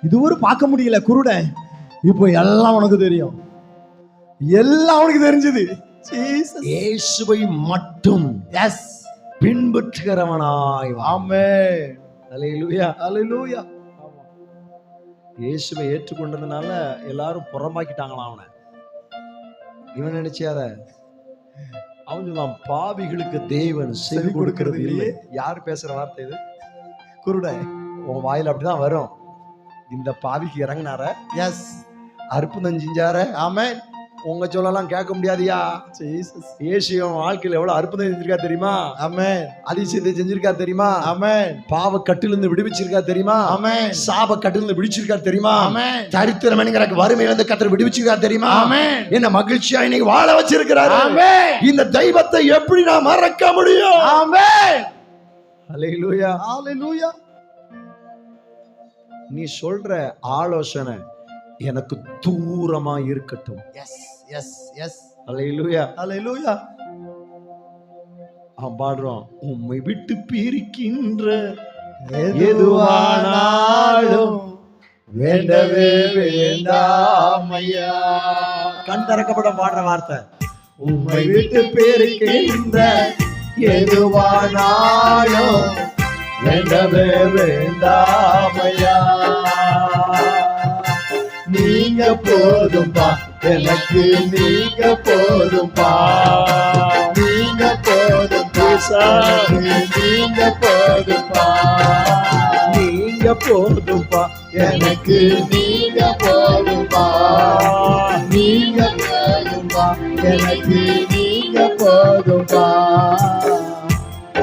இதுவரை பார்க்க முடியல குருடன். இப்போ எல்லாம் உனக்கு தெரியும். எல்லாம் உனக்கு தெரிஞ்சது. இயேசுவை மட்டும் பின்பற்றுகிறவனாய். ஆமென். ஹல்லேலூயா, ஹல்லேலூயா. இயேசுவை ஏற்றுக்கொண்டதுனால எல்லாரும் புறம்பாக்கிட்டாங்களாம் அவனை. இவன் நினைச்சாத அவன் சொன்னான், பாவிகளுக்கு தேவன் செவி கொடுக்கிறது இல்லை. யார் பேசுற வார்த்தை இது? குருடன். உன் வாயில அப்படிதான் வரும். இந்த பாவிக்கு இறங்கினார, எஸ், அற்புதம் செஞ்சார, ஆமென். உங்க சொல்லலாம் கேட்க முடியாதியா. இயேசு வாழ்க்கையில எவ்வளவு அற்புதம் செஞ்சிருக்கா தெரியுமா? ஆமென். அதிசயத்தை செஞ்சிருக்கா தெரியுமா? ஆமென். பாவ கட்டிலிருந்து விடுவிச்சிருக்கா தெரியுமா? ஆமென். சாப கட்டிலிருந்து விடுவிச்சிருக்கா தெரியுமா? ஆமென். தரித்திரம் என்கிற வறுமையில இருந்து கர்த்தர் விடுவிச்சிருக்கா தெரியுமா? ஆமென். என்ன மகிழ்ச்சியா இன்னைக்கு வாழ வச்சிருக்கிறாரு. ஆமென். இந்த தெய்வத்தை எப்படி நான் மறக்க முடியும்? ஆமென். ஹல்லேலூயா. ஹalleluya. நீ சொல்ற ஆலோசனை எனக்கு தூரமா இருக்கட்டும். Yes yes yes. ஹல்லேலூயா. ஹalleluya. பாடுறோம். உம்மை விட்டு பிரிக்கின்ற எதுவானாலும் வேண்டவே வேண்டாம் ஐயா. கண் திறக்கப்பட பாடுற வார்த்தை. உம்மை விட்டு பிரிக்கின்ற எதுவானாலும் வேண்டவே வேண்டாம் ஐயா. நீங்க போதும்பா எனக்கு, நீங்க போதும்பா, நீங்க போதும்பா சாமி, நீங்க போதும்பா, நீங்க போதும்பா எனக்கு நீங்க போதும்பா, நீங்க போதும்பா எனக்கு, நீங்க போதும்பா.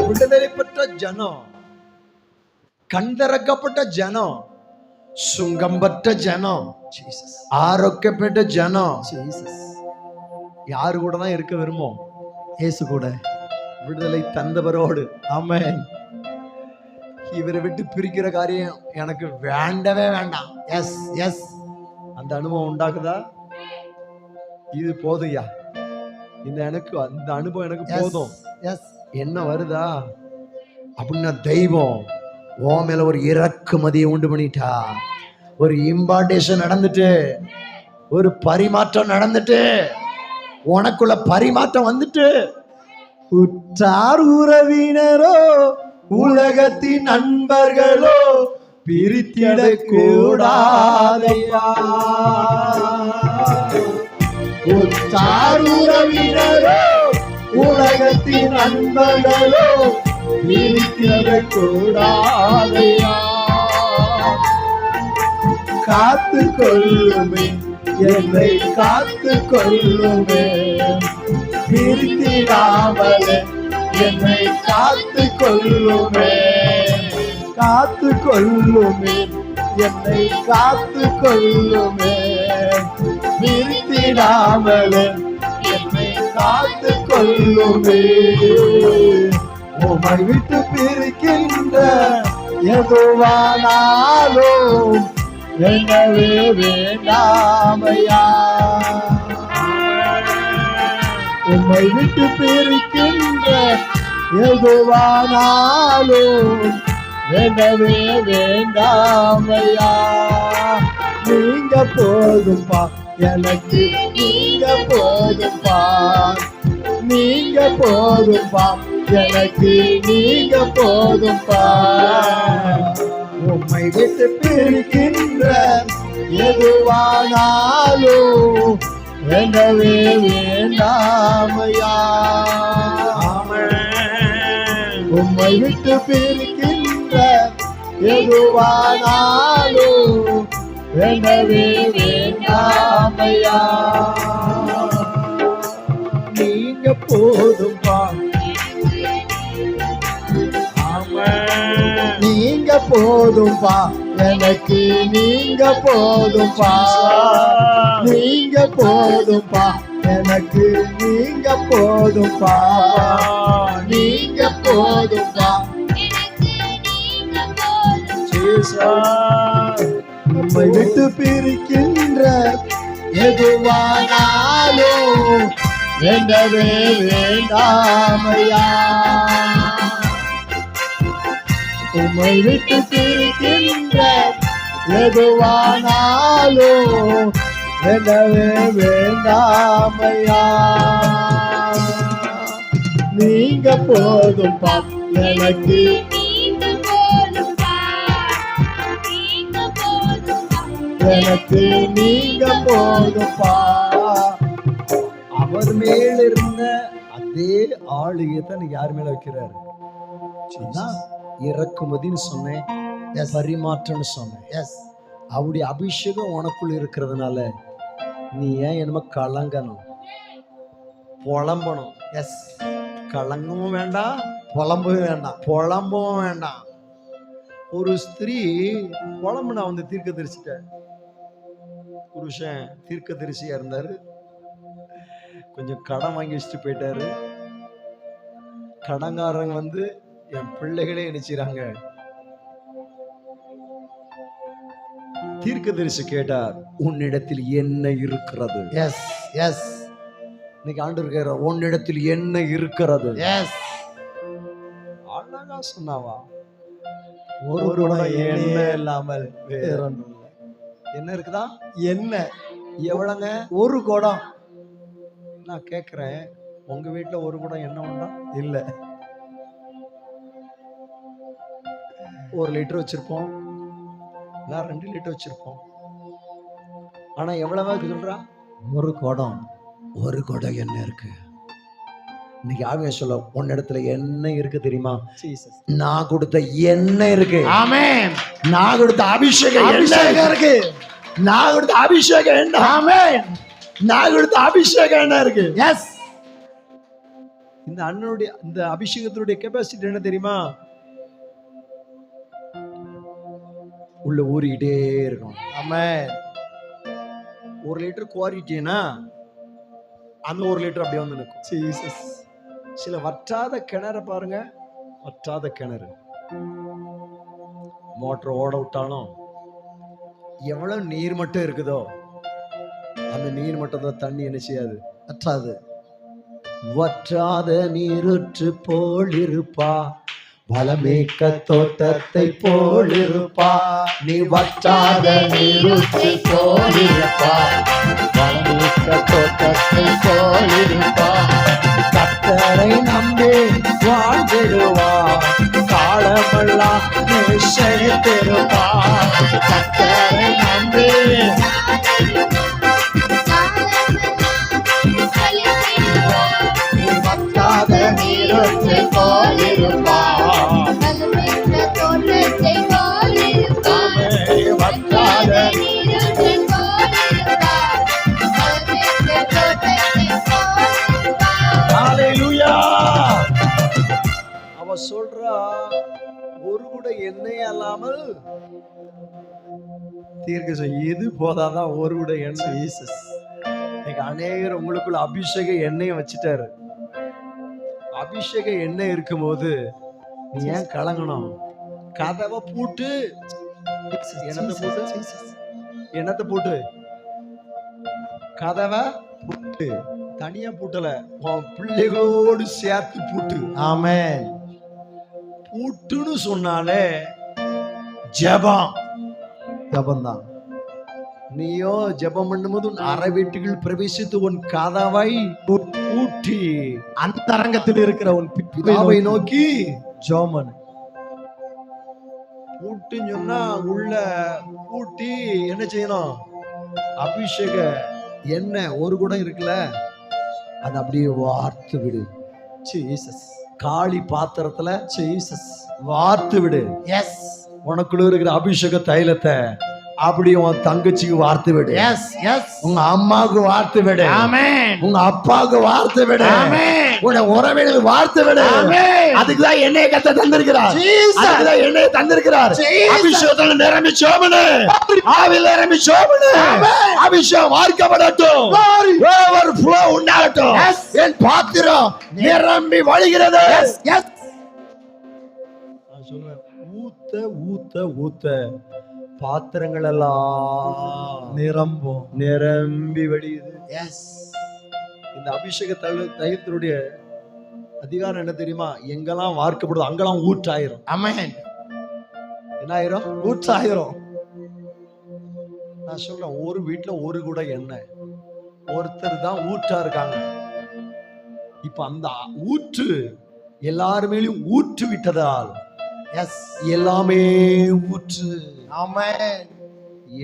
விடுதலை பெற்ற ஜனம், கண் திறக்கப்பட்ட ஜனம், சுங்கம் பெற்ற ஜனம், ஆரோக்கியப்பட்ட ஜனம் யாரு கூட தான் இருக்க விரும்பும்? இயேசு கூட. விடுதலை தந்தவரோடு. ஆமென். இவரை விட்டு பிரிக்கிற காரியம் எனக்கு வேண்டவே வேண்டாம். Yes yes. அந்த அனுபவம் உண்டாக்குதா? இது போதுயா, இந்த அனுபவம் எனக்கு போதும். எஸ். என்ன வருதா அப்படின்னா தெய்வம் உன் மேல ஒரு இறக்குமதியை உண்டு பண்ணிட்டா. ஒரு இம்பார்டேஷன் நடந்துட்டு, ஒரு பரிமாற்றம் நடந்துட்டு, உனக்குள்ள பரிமாற்றம் வந்துட்டு. உற்றார் உறவினரோ உலகத்தின் நண்பர்களோ பிரித்திட கூடாதையா. உற்றார் உறவினரோ உலகத்தின் நண்பர்களோ பிரித்திட கூடாதையா. காத்து கொள்ளுமே என்னை, காத்து கொள்ளுமே, பிரித்திடாமலே என்னை காத்து கொள்ளுமே, காத்து கொள்ளுமே என்னை, காத்து கொள்ளுமே, பிரித்திடாமலே என்னை காத்து கொள்ளுமே. உம்மை விட்டு பிரிக்கின்ற எதுவானாலும் வேண்டவே வேண்டாமையா. உம்மை விட்டு பிரிக்கின்ற எதுவானாலும் வேண்டவே வேண்டாமையா. நீங்க போதும்பா எனக்கு, நீங்க போதும்பா, நீங்க போதும்பா எனக்கு, நீங்க போதும்பா. உம்மை விட்டு பிரிக்கின்ற எதுவானாலும் வேண்டவே வேண்டாமையா. உம்மை விட்டு பிரிக்கின்ற எதுவானாலும் வேண்டவே வேண்டாமையா. நீங்க போதும்பா, நீங்க போதும்பா எனக்கு, நீங்க போதும்பா, நீங்க போதும்பா எனக்கு, நீங்க போதும்பா, நீங்க போதும்பா. உம்மை விட்டு பிரிக்கின்ற எதுவானாலும் வேண்டவே வேண்டாமையா. உம்மை விட்டு பிரிக்கின்ற எதுவானாலும் வேண்டவே வேண்டாமையா. நீங்க போதும்பா எனக்கு, எனக்கு நீங்க போதும்பா. அவர் மேல இருந்த அதே ஆளுகையத்தை நீங்க யார் மேல வைக்கிறாரு? இறக்குமதின்னு சொன்னேன், பரிமாற்றம்னு சொன்னேன். எஸ். அவருடைய அபிஷேகம் உனக்குள்ள இருக்கிறதுனால நீ ஏன் என்னமோ கலங்கணும், புலம்பணும்? எஸ், கலங்கவும் வேண்டாம், புலம்பவும் வேண்டாம். புலம்பவும் வேண்டாம். ஒரு ஸ்திரீ புலம்புனா வந்து தீர்க்கதரிசிட்ட, புருஷன் தீர்க்கதரிசியா இருந்தாரு, கொஞ்சம் கடன் வாங்கி வச்சுட்டு போயிட்டாரு. கடன்காரங்க வந்து என் பிள்ளைகளே நினைச்சாங்க. தீர்க்கதரிசி கேட்டார், உன்னிடத்தில் என்ன இருக்கிறது? எஸ் எஸ், இன்னைக்கு ஆண்டவர் கேட்கிறார், உன்னிடத்தில் என்ன இருக்கிறது? எஸ். அழகா சொன்னாவா, ஒரு குடம் எண்ணெய் இல்லாமல் வேறொன்றும் இல்லை. என்ன இருக்குதா? என்ன? எவ்வளவுங்க? ஒரு குடம். நான் கேக்குறேன், உங்க வீட்டுல ஒரு குடம் எண்ணெய் உண்டா? இல்ல. 1 லிட்டர் வச்சிருப்போம், நான் 2 லிட்டர் வச்சிருப்போம். ஆனா எவ்வளவு சொல்றா? ஒரு குடம். ஒரு குடம் எண்ணெய் இருக்கு. இன்னைக்கு ஆவியா சொல்ல, உன்னிடத்துல என்ன இருக்கு தெரியுமா? ஜீசஸ். நான் கொடுத்த எண்ணெய் இருக்கு. ஆமென். நான் கொடுத்த அபிஷேகம் அபிஷேகம் இருக்கு. நான் கொடுத்த அபிஷேகம் எண்ணெய். ஆமென். நான் கொடுத்த அபிஷேகம் எண்ணெய் இருக்கு. எஸ். இந்த அண்ணனுடைய இந்த அபிஷேகத்தினுடைய கெபாசிட்டி என்ன தெரியுமா? உள்ள ஊறிக்கிட்டே இருக்கும். ஆமென். 1 லிட்டர் குவாரிட்டினா அந்த 1 லிட்டர் அப்படியே வந்து நிற்கும். ஜீசஸ். சில வற்றாத கிணறு பாருங்க, வற்றாத கிணறு, மோட்டர் ஓட விட்டாலும் எவ்வளவு நீர் மட்டும் இருக்குதோ அந்த நீர் மட்டும் தான் தண்ணி என்ன செய்யாது, வற்றாது. வற்றாத நீருற்று போல் இருப்பா, பலமிக்க தோட்டத்தை போல் இருப்பா. நீ வற்றாத நீருற்று போல் இருப்பா, பலமிக்க தோட்டத்தை போல் இருப்பா. கர்த்தரை நம்பி வாழ்ந்திடுவா, காலமெல்லாம் நீ செழித்திருப்பா. கர்த்தரை நம்பி வற்றாத நீருற்று போல் இருப்பா, வற்றாத ஹல்லேலூயா. அவ சொல்றா, ஒரு கூட எண்ணெய் அல்லாமல் தீர்க்க இது போதாதான் ஒரு கூட எண்ணெய். ஜீசஸ். இன்னைக்கு அநேகர் உங்களுக்குள்ள அபிஷேக எண்ணெயை வச்சுட்டாரு. அபிஷேக எண்ணெய் இருக்கும்போது நீ ஏன் கலங்கணும்? கதவை பூட்டு. என்னத்தை போட்டு? என்னத்தை போட்டு? கதவை பூட்டு. தனியா பூட்டல, உன் பிள்ளைகளோடு சேர்த்து பூட்டு. ஆமென். பூட்டுன்னு சொன்னாலே ஜெபம். ஜெபம்தான். நீயோ ஜெபம் பண்ணும்போது உன் அறை வீட்டுக்குள் பிரவேசித்து உன் கதவை பூட்டி அந்தரங்கத்தில் இருக்கிற உன் பிதாவை நோக்கி ஜோமன். பூட்டுன்னு சொன்னா உள்ள பூட்டி என்ன செய்யணும்? அபிஷேக எண்ணெய் ஒரு குடம் இருக்குல்ல, அது அப்படியே வார்த்து விடு. ஜீசஸ். காளி பாத்திரத்துல ஜீசஸ். வார்த்து விடு. எஸ். உனக்குள்ள இருக்கிற அபிஷேக தைலத்தை அப்படியே உன் தங்கச்சிக்கு வார்த்து விடு. Yes yes. உங்க அம்மாவுக்கு வார்த்து விடு. ஆமென். உங்க அப்பாவுக்கு வார்த்து விடு. ஆமென். உங்க உறவினருக்கு வார்த்து விடு. ஆமென். அதுக்குதான் எண்ணெயை கத்த தந்திருக்கிறார். ஜீசஸ். அதுக்குதான் எண்ணெயை தந்திருக்கிறார். ஜீசஸ். அபிஷேகத்துல நிரம்பி சோமனு, ஆவியில நிரம்பி சோமனு. ஆமென். அபிஷேகம் வார்க்கப்படட்டும். ஒரு ஃப்ளோ உண்டாகட்டும். Yes. என் பாத்திரம் நிரம்பி வழிகிறது. Yes yes. நான் சொல்லுவேன், ஊத்த ஊத்த ஊத்த பாத்திரங்கள் எல்லாம் நிரம்பும். நிரம்பி வழியுது. எஸ். இந்த அபிஷேக தைலத்தினுடைய அதிகாரம் என்ன தெரியுமா? எங்கெல்லாம் வார்க்கப்படுதோ அங்கெல்லாம் ஊற்றாயிரும். ஆமென். என்ன ஆயிரும்? ஊற்றாயிரும். நான் சொல்றேன், ஒரு வீட்டுல ஒரு கூட எண்ணெய், ஒருத்தர் தான் ஊற்றா இருக்காங்க. இப்ப அந்த ஊற்று எல்லாருமேலும் ஊற்று விட்டதால் எஸ். எல்லாமே ஊற்று. ஆமென்.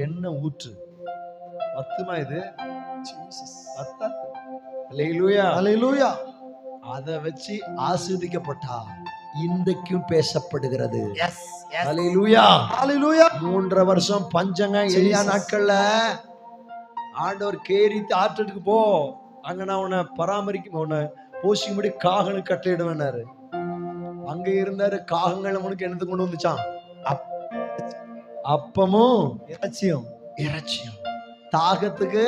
என்ன ஊற்று? மத்துமா இது? ஜீசஸ். மத்தாது. ஹல்லேலூயா. ஹல்லேலூயா. அதை வச்சு ஆசீர்வதிக்கப்பட்டா இன்றைக்கும் பேசப்படுகிறது. S yes. ஹல்லேலூயா. ஹல்லேலூயா. 3 வருஷம் பஞ்சங்க எளியா நாட்கள்ல ஆண்டவர் கேரித்து ஆற்றத்துக்கு போ, அங்க நான் உன்னை பராமரிக்க உன்னை போஷிக்கும்படி காகனுக்கு கட்டளையிடுவேன்னாரு. அங்க இருந்தாரு. காகங்கள் அவனுக்கு என்னது கொண்டு வந்துச்சான்? அப்பமும் இறைச்சியும். இறைச்சியும். தாகத்துக்கு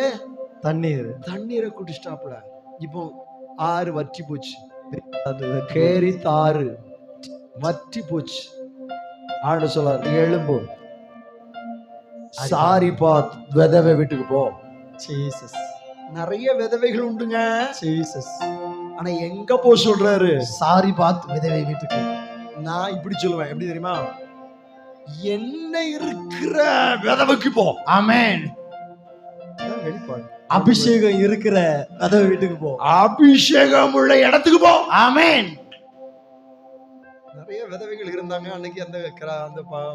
தண்ணீரை குடிச்சிட்டாப்புல. இப்போ ஆறு வற்றி போச்சு. கேரி தாறு வற்றி போச்சு. ஆண்டு சொல்லார், எழும்பு, சாரி பாத் விதவை வீட்டுக்கு போ. ஜீசஸ். நிறைய விதவைகள் உண்டுங்க. ஜீசஸ். ஆனா எங்க போ சொல்றாரு? சாரி பாத் விதவை வீட்டுக்கு. நான் இப்படி சொல்லுவேன், எப்படி தெரியுமா? என்ன இருக்கிற விதவைக்கு போ. ஆமென். வெளிப்பாடு. அபிஷேகம் இருக்கிற விதவை வீட்டுக்கு போ. அபிஷேகம் உள்ள இடத்துக்கு போ. ஆமென். நிறைய விதவைகள் இருந்தாங்க அன்னைக்கு அந்த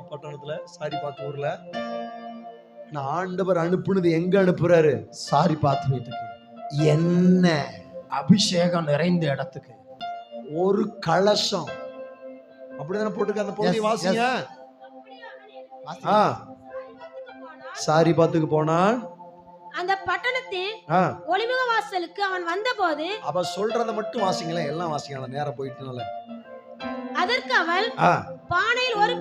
பட்டணத்துல, சாரி பாத்து ஊர்ல. ஆண்டவர் அனுப்புனது எங்க அனுப்புறாரு? சாரி பாத் வீட்டுக்கு. என்ன அபிஷேகம் நிறைந்த இடத்துக்கு. ஒரு கலசம். அப்படிதானே போட்டுக்க அந்த பகுதி வாசிங்க. சாரி பாத்துக்கு போனான். அந்த பட்டணத்தில் ஒளிமுக வாசலுக்கு அவன் வந்தபோது, அவ சொல்றத மட்டும் வாசிங்களேன், எல்லாம் வாசிக்கலாம், நேரம் போயிட்டுனால. அதற்கு அவள், பானையில் ஒரு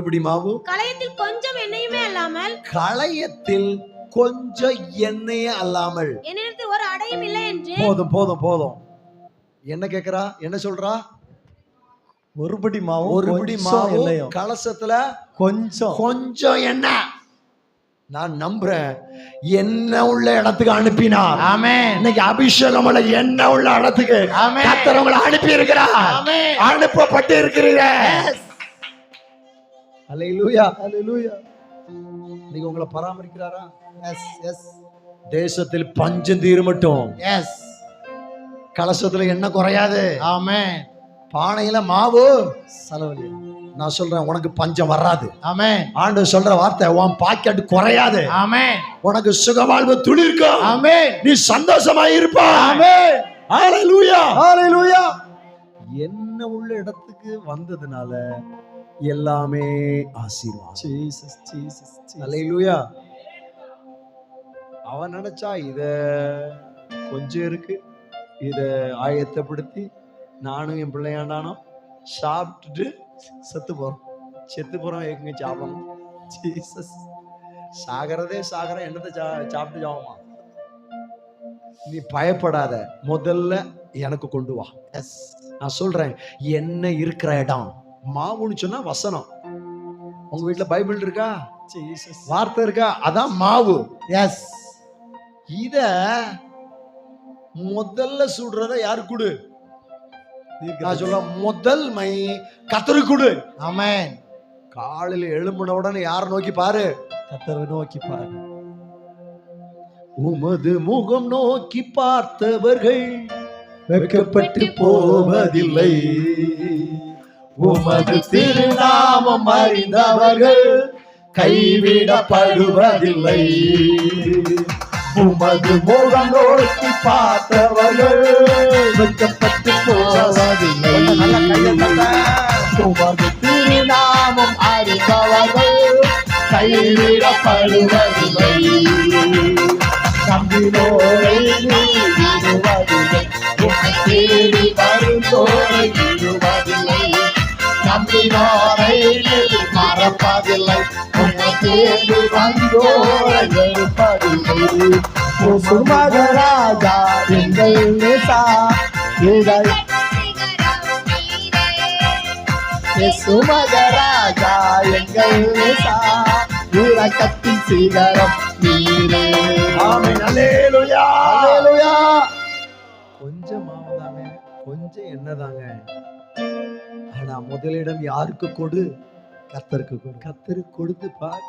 பிடி மாவும் களையத்தில் கொஞ்சம் எண்ணெயுமே அல்லாமல், என்னிடத்தில் ஒரு அடையும் இல்லை என்று. போதும். என்ன கேக்குறா? என்ன சொல்றா? ஒரு பிடி மாவும் கலசத்துல கொஞ்சம் எண்ணெய். நான் நம்புறேன், என்ன உள்ள இடத்துக்கு அனுப்பினார். ஆமென். இன்னைக்கு அபிஷேகம் உள்ள என்ன உள்ள இடத்துக்கு கர்த்தர் உங்களை அனுப்பி இருக்கிறார். ஆமென். அனுப்பப்பட்டு இருக்கிறீங்க. அல்லேலூயா. நீங்க உங்களை பராமரிக்கிறாரா? எஸ். தேசத்தில் பஞ்சம் தீரமட்டும். எஸ். கலசத்துல என்ன குறையாது. ஆமென். பானையில மாவு செலவு. நான் சொல்றேன், உனக்கு பஞ்சம் வராது. ஆமென். ஆண்டவர் சொல்ற வார்த்தை, உன் பாக்கெட் குறையாது. ஆமென். உனக்கு சுகவாழ்வு துளிர்க்கும். ஆமென். நீ சந்தோஷமா இருப்பா. ஆமென். ஹalleluya. என்ன உள்ள இடத்துக்கு வந்ததுனால எல்லாமே ஆசீர்வாதம். ஜீசஸ். ஹalleluya. அவன் நினைச்சா இத கொஞ்சம் இருக்கு, இத ஆயத்தப்படுத்தி நானும் என் பிள்ளையாண்டானோ சாப்பிட்டுட்டு செத்து போறோம். எங்க சாப்பிடணும்? ஜீசஸ். சாகர என்னத்தை சாப்பிட்டு சாவமா? நீ பயப்படாத, முதல்ல எனக்கு கொண்டு வா. எஸ். நான் சொல்றேன், என்ன இருக்கிற இடம். மாவுன்னு சொன்னா வசனம். உங்க வீட்டுல பைபிள் இருக்கா? ஜீசஸ். வார்த்தை இருக்கா? அதான் மாவு. எஸ். இத முதல்ல சுடுறத யாரு கொடு? நான் சொல்ல, முதல் மை கர்த்தருக்கு கொடு. ஆமென். காலையில எழும்பின உடனே யாரை நோக்கி பாரு? கர்த்தரை நோக்கி பாரு. உமது முகம் நோக்கி பார்த்தவர்கள் வெட்கப்பட்டு போவதில்லை. உமது திருநாமம் அறிந்தவர்கள் கைவிடப்படுவதில்லை. உமது முகம் நோக்கி பார்த்தவர்கள் வெட்கப்பட்டு போவதில்லை. உமது திருநாமம் அறிந்தவர்கள் கைவிடப்படுவதில்லை. நம்பினோரை விடுவதில்லை. தேடி வருந்தோரை விடுவதில்லை. நம்பினோரை மறப்பதில்லை. தேடி வந்தோரை வெறுப்பதில்லை. சுமகராஜா எங்கள் நேசா, சுமகராஜா எங்கள் நேசா, உலகத்தின் சிகரம் நீரே. ஆமென். அல்லேலூயா. கொஞ்சம் மாவுதாங்க, கொஞ்சம் என்னதாங்க. ஆனா முதலிடம் யாருக்கு கொடு? கர்த்தருக்கு கொடு. கர்த்தருக்கு கொடுத்து பாரு.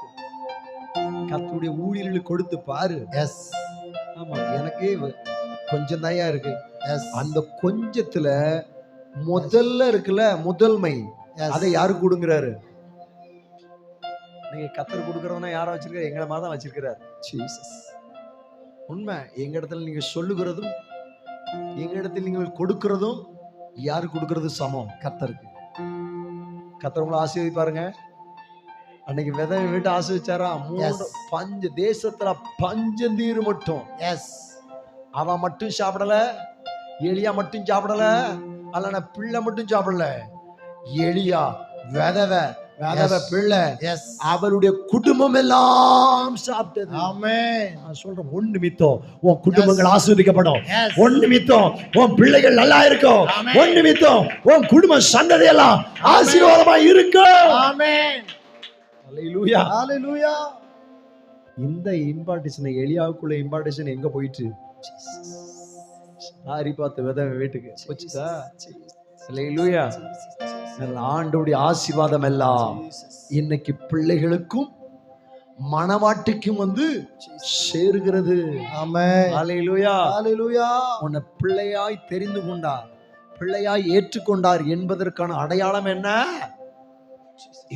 கர்த்தருடைய ஊழியர்களுக்கு கொடுத்து பாரு. எஸ். ஆமா, எனக்கே கொஞ்சம் தாயா இருக்கு. எஸ். அந்த கொஞ்சத்துல முதல்ல இருக்குல்ல, முதல்மை, அதை யாருக்கு கொடுங்கிறாரு? நீங்க கர்த்தர் கொடுக்கறதுனா யாரை வச்சிருக்காரு? எங்களை மாதிரி தான் வச்சிருக்கிறார். ஜீசஸ். உண்மை. எங்க இடத்துல நீங்க சொல்லுகிறதும் எங்க இடத்துல நீங்கள் கொடுக்கிறதும் யாருக்கு கொடுக்கறது சமம்? கர்த்தருக்கு. கர்த்தர் உங்களை ஆசீர்வதிப்பாருங்க. அன்னைக்கு விதை வீட்டு ஆசிரிச்சாரா 3 பஞ்சு தேசத்துல பஞ்சந்தீர் மட்டும். எஸ், அவன் மட்டும் சாப்பிடல, எலியா மட்டும் சாப்பிடல, அல்ல பிள்ளை மட்டும் சாப்பிடல. எலியா விதவை பிள்ளை, எஸ், அவருடைய குடும்பம் எல்லாம் சாப்பிட்டது. ஆமென். நான் சொல்றேன், ஒன் நிமித்தம் உன் குடும்பங்கள் ஆசீர்வதிக்கப்படும். Yes. ஒன் நிமித்தம் உன் பிள்ளைகள் நல்லா இருக்கும். Amen. ஒன் நிமித்தம் உன் குடும்ப சந்ததி எல்லாம் ஆசீர்வாதமா இருக்கும். ஆமென். அல்லேலூயா. ஹalleluya. இந்த இம்பார்ட்டேஷன் எலியாவுக்குள்ள இம்பார்ட்டேஷன் எங்க போயிட்டு? ஆரி பார்த்த வித வீட்டுக்கு போச்சுதா? அல்லேலூயா. ஆண்டவருடைய ஆசீர்வாதம் எல்லாம் இன்னைக்கு பிள்ளைகளுக்கும் மனவாட்டிக்கும் வந்து சேருகிறது. ஆமென். அல்லேலூயா. ஹalleluya. உன்னை பிள்ளையாய் தெரிந்து கொண்டார், பிள்ளையாய் ஏற்றுக்கொண்டார் என்பதற்கான அடையாளம் என்ன?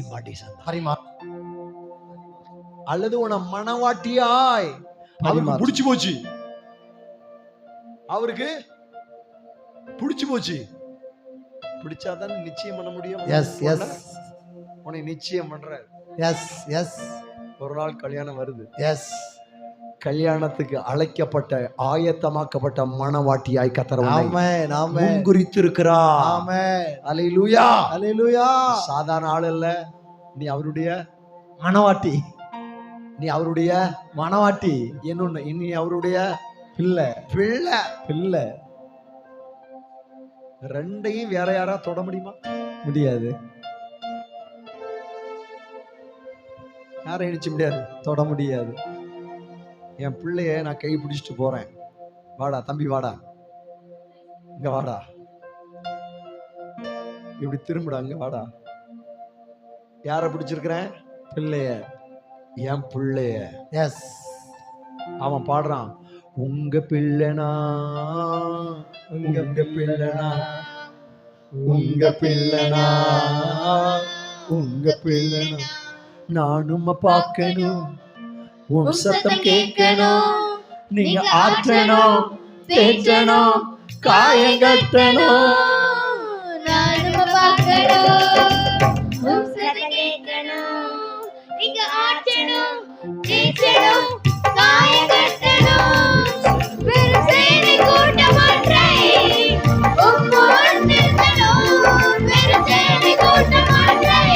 இம்பார்ட்டேஷன். பரிமா அல்லது உன்னை மனவாட்டியாய் அவருக்கு பிடிச்சு போச்சு, அவருக்கு பிடிச்சு போச்சு. பிடிச்சாதான் நிச்சயம் பண்ண முடியும். எஸ், எஸ், உன்னை நிச்சயம் பண்ற. எஸ், எஸ், ஒரு நாள் கல்யாணம் வருது. எஸ். கல்யாணத்துக்கு அழைக்கப்பட்ட ஆயத்தமாக்கப்பட்ட மனவாட்டியாய் கர்த்தர் ஆமென், ஆமென். முன்குறித்திருக்கிறார். ஆமென். அல்லேலூயா. ஹalleluya. சாதாரண ஆள் அல்ல. நீ அவருடைய மனவாட்டி, நீ அவருடைய மனவாட்டி. இன்னொன்னு, இனி அவருடைய பிள்ளை, பிள்ளை. பிள்ளை. ரெண்டையும் வேற யாரா தொட முடியுமா? முடியாது, யாரும் இணைச்சு முடியாது, தொட முடியாது. என் பிள்ளைய நான் கை பிடிச்சிட்டு போறேன், வாடா தம்பி வாடா, இங்க வாடா, இப்படி திரும்புடா, இங்க வாடா. யார பிடிச்சிருக்கிறேன்? பிள்ளைய, என் பிள்ளைய. எஸ். அவன் பாடுறான், உங்க பிள்ளைனா, உங்க பிள்ளைனா, உங்க பிள்ளைனா, உங்க பிள்ளைனா, நானும் பார்க்கணும், உன் சத்தம் கேட்கணும், நீங்க ஆற்றணும், தேற்றணும், காயம் கட்டணும், நானும் பார்க்கணும், உன் சத்தம் கேட்கணும், நீங்க ஆற்றணும், தேற்றணும், காயம் கட்டணும். வெறும் சேனை கூட்டம் ஒன்றை உம்மோடு நிறுத்தணும். வெறும் சேனை கூட்டம் ஒன்றை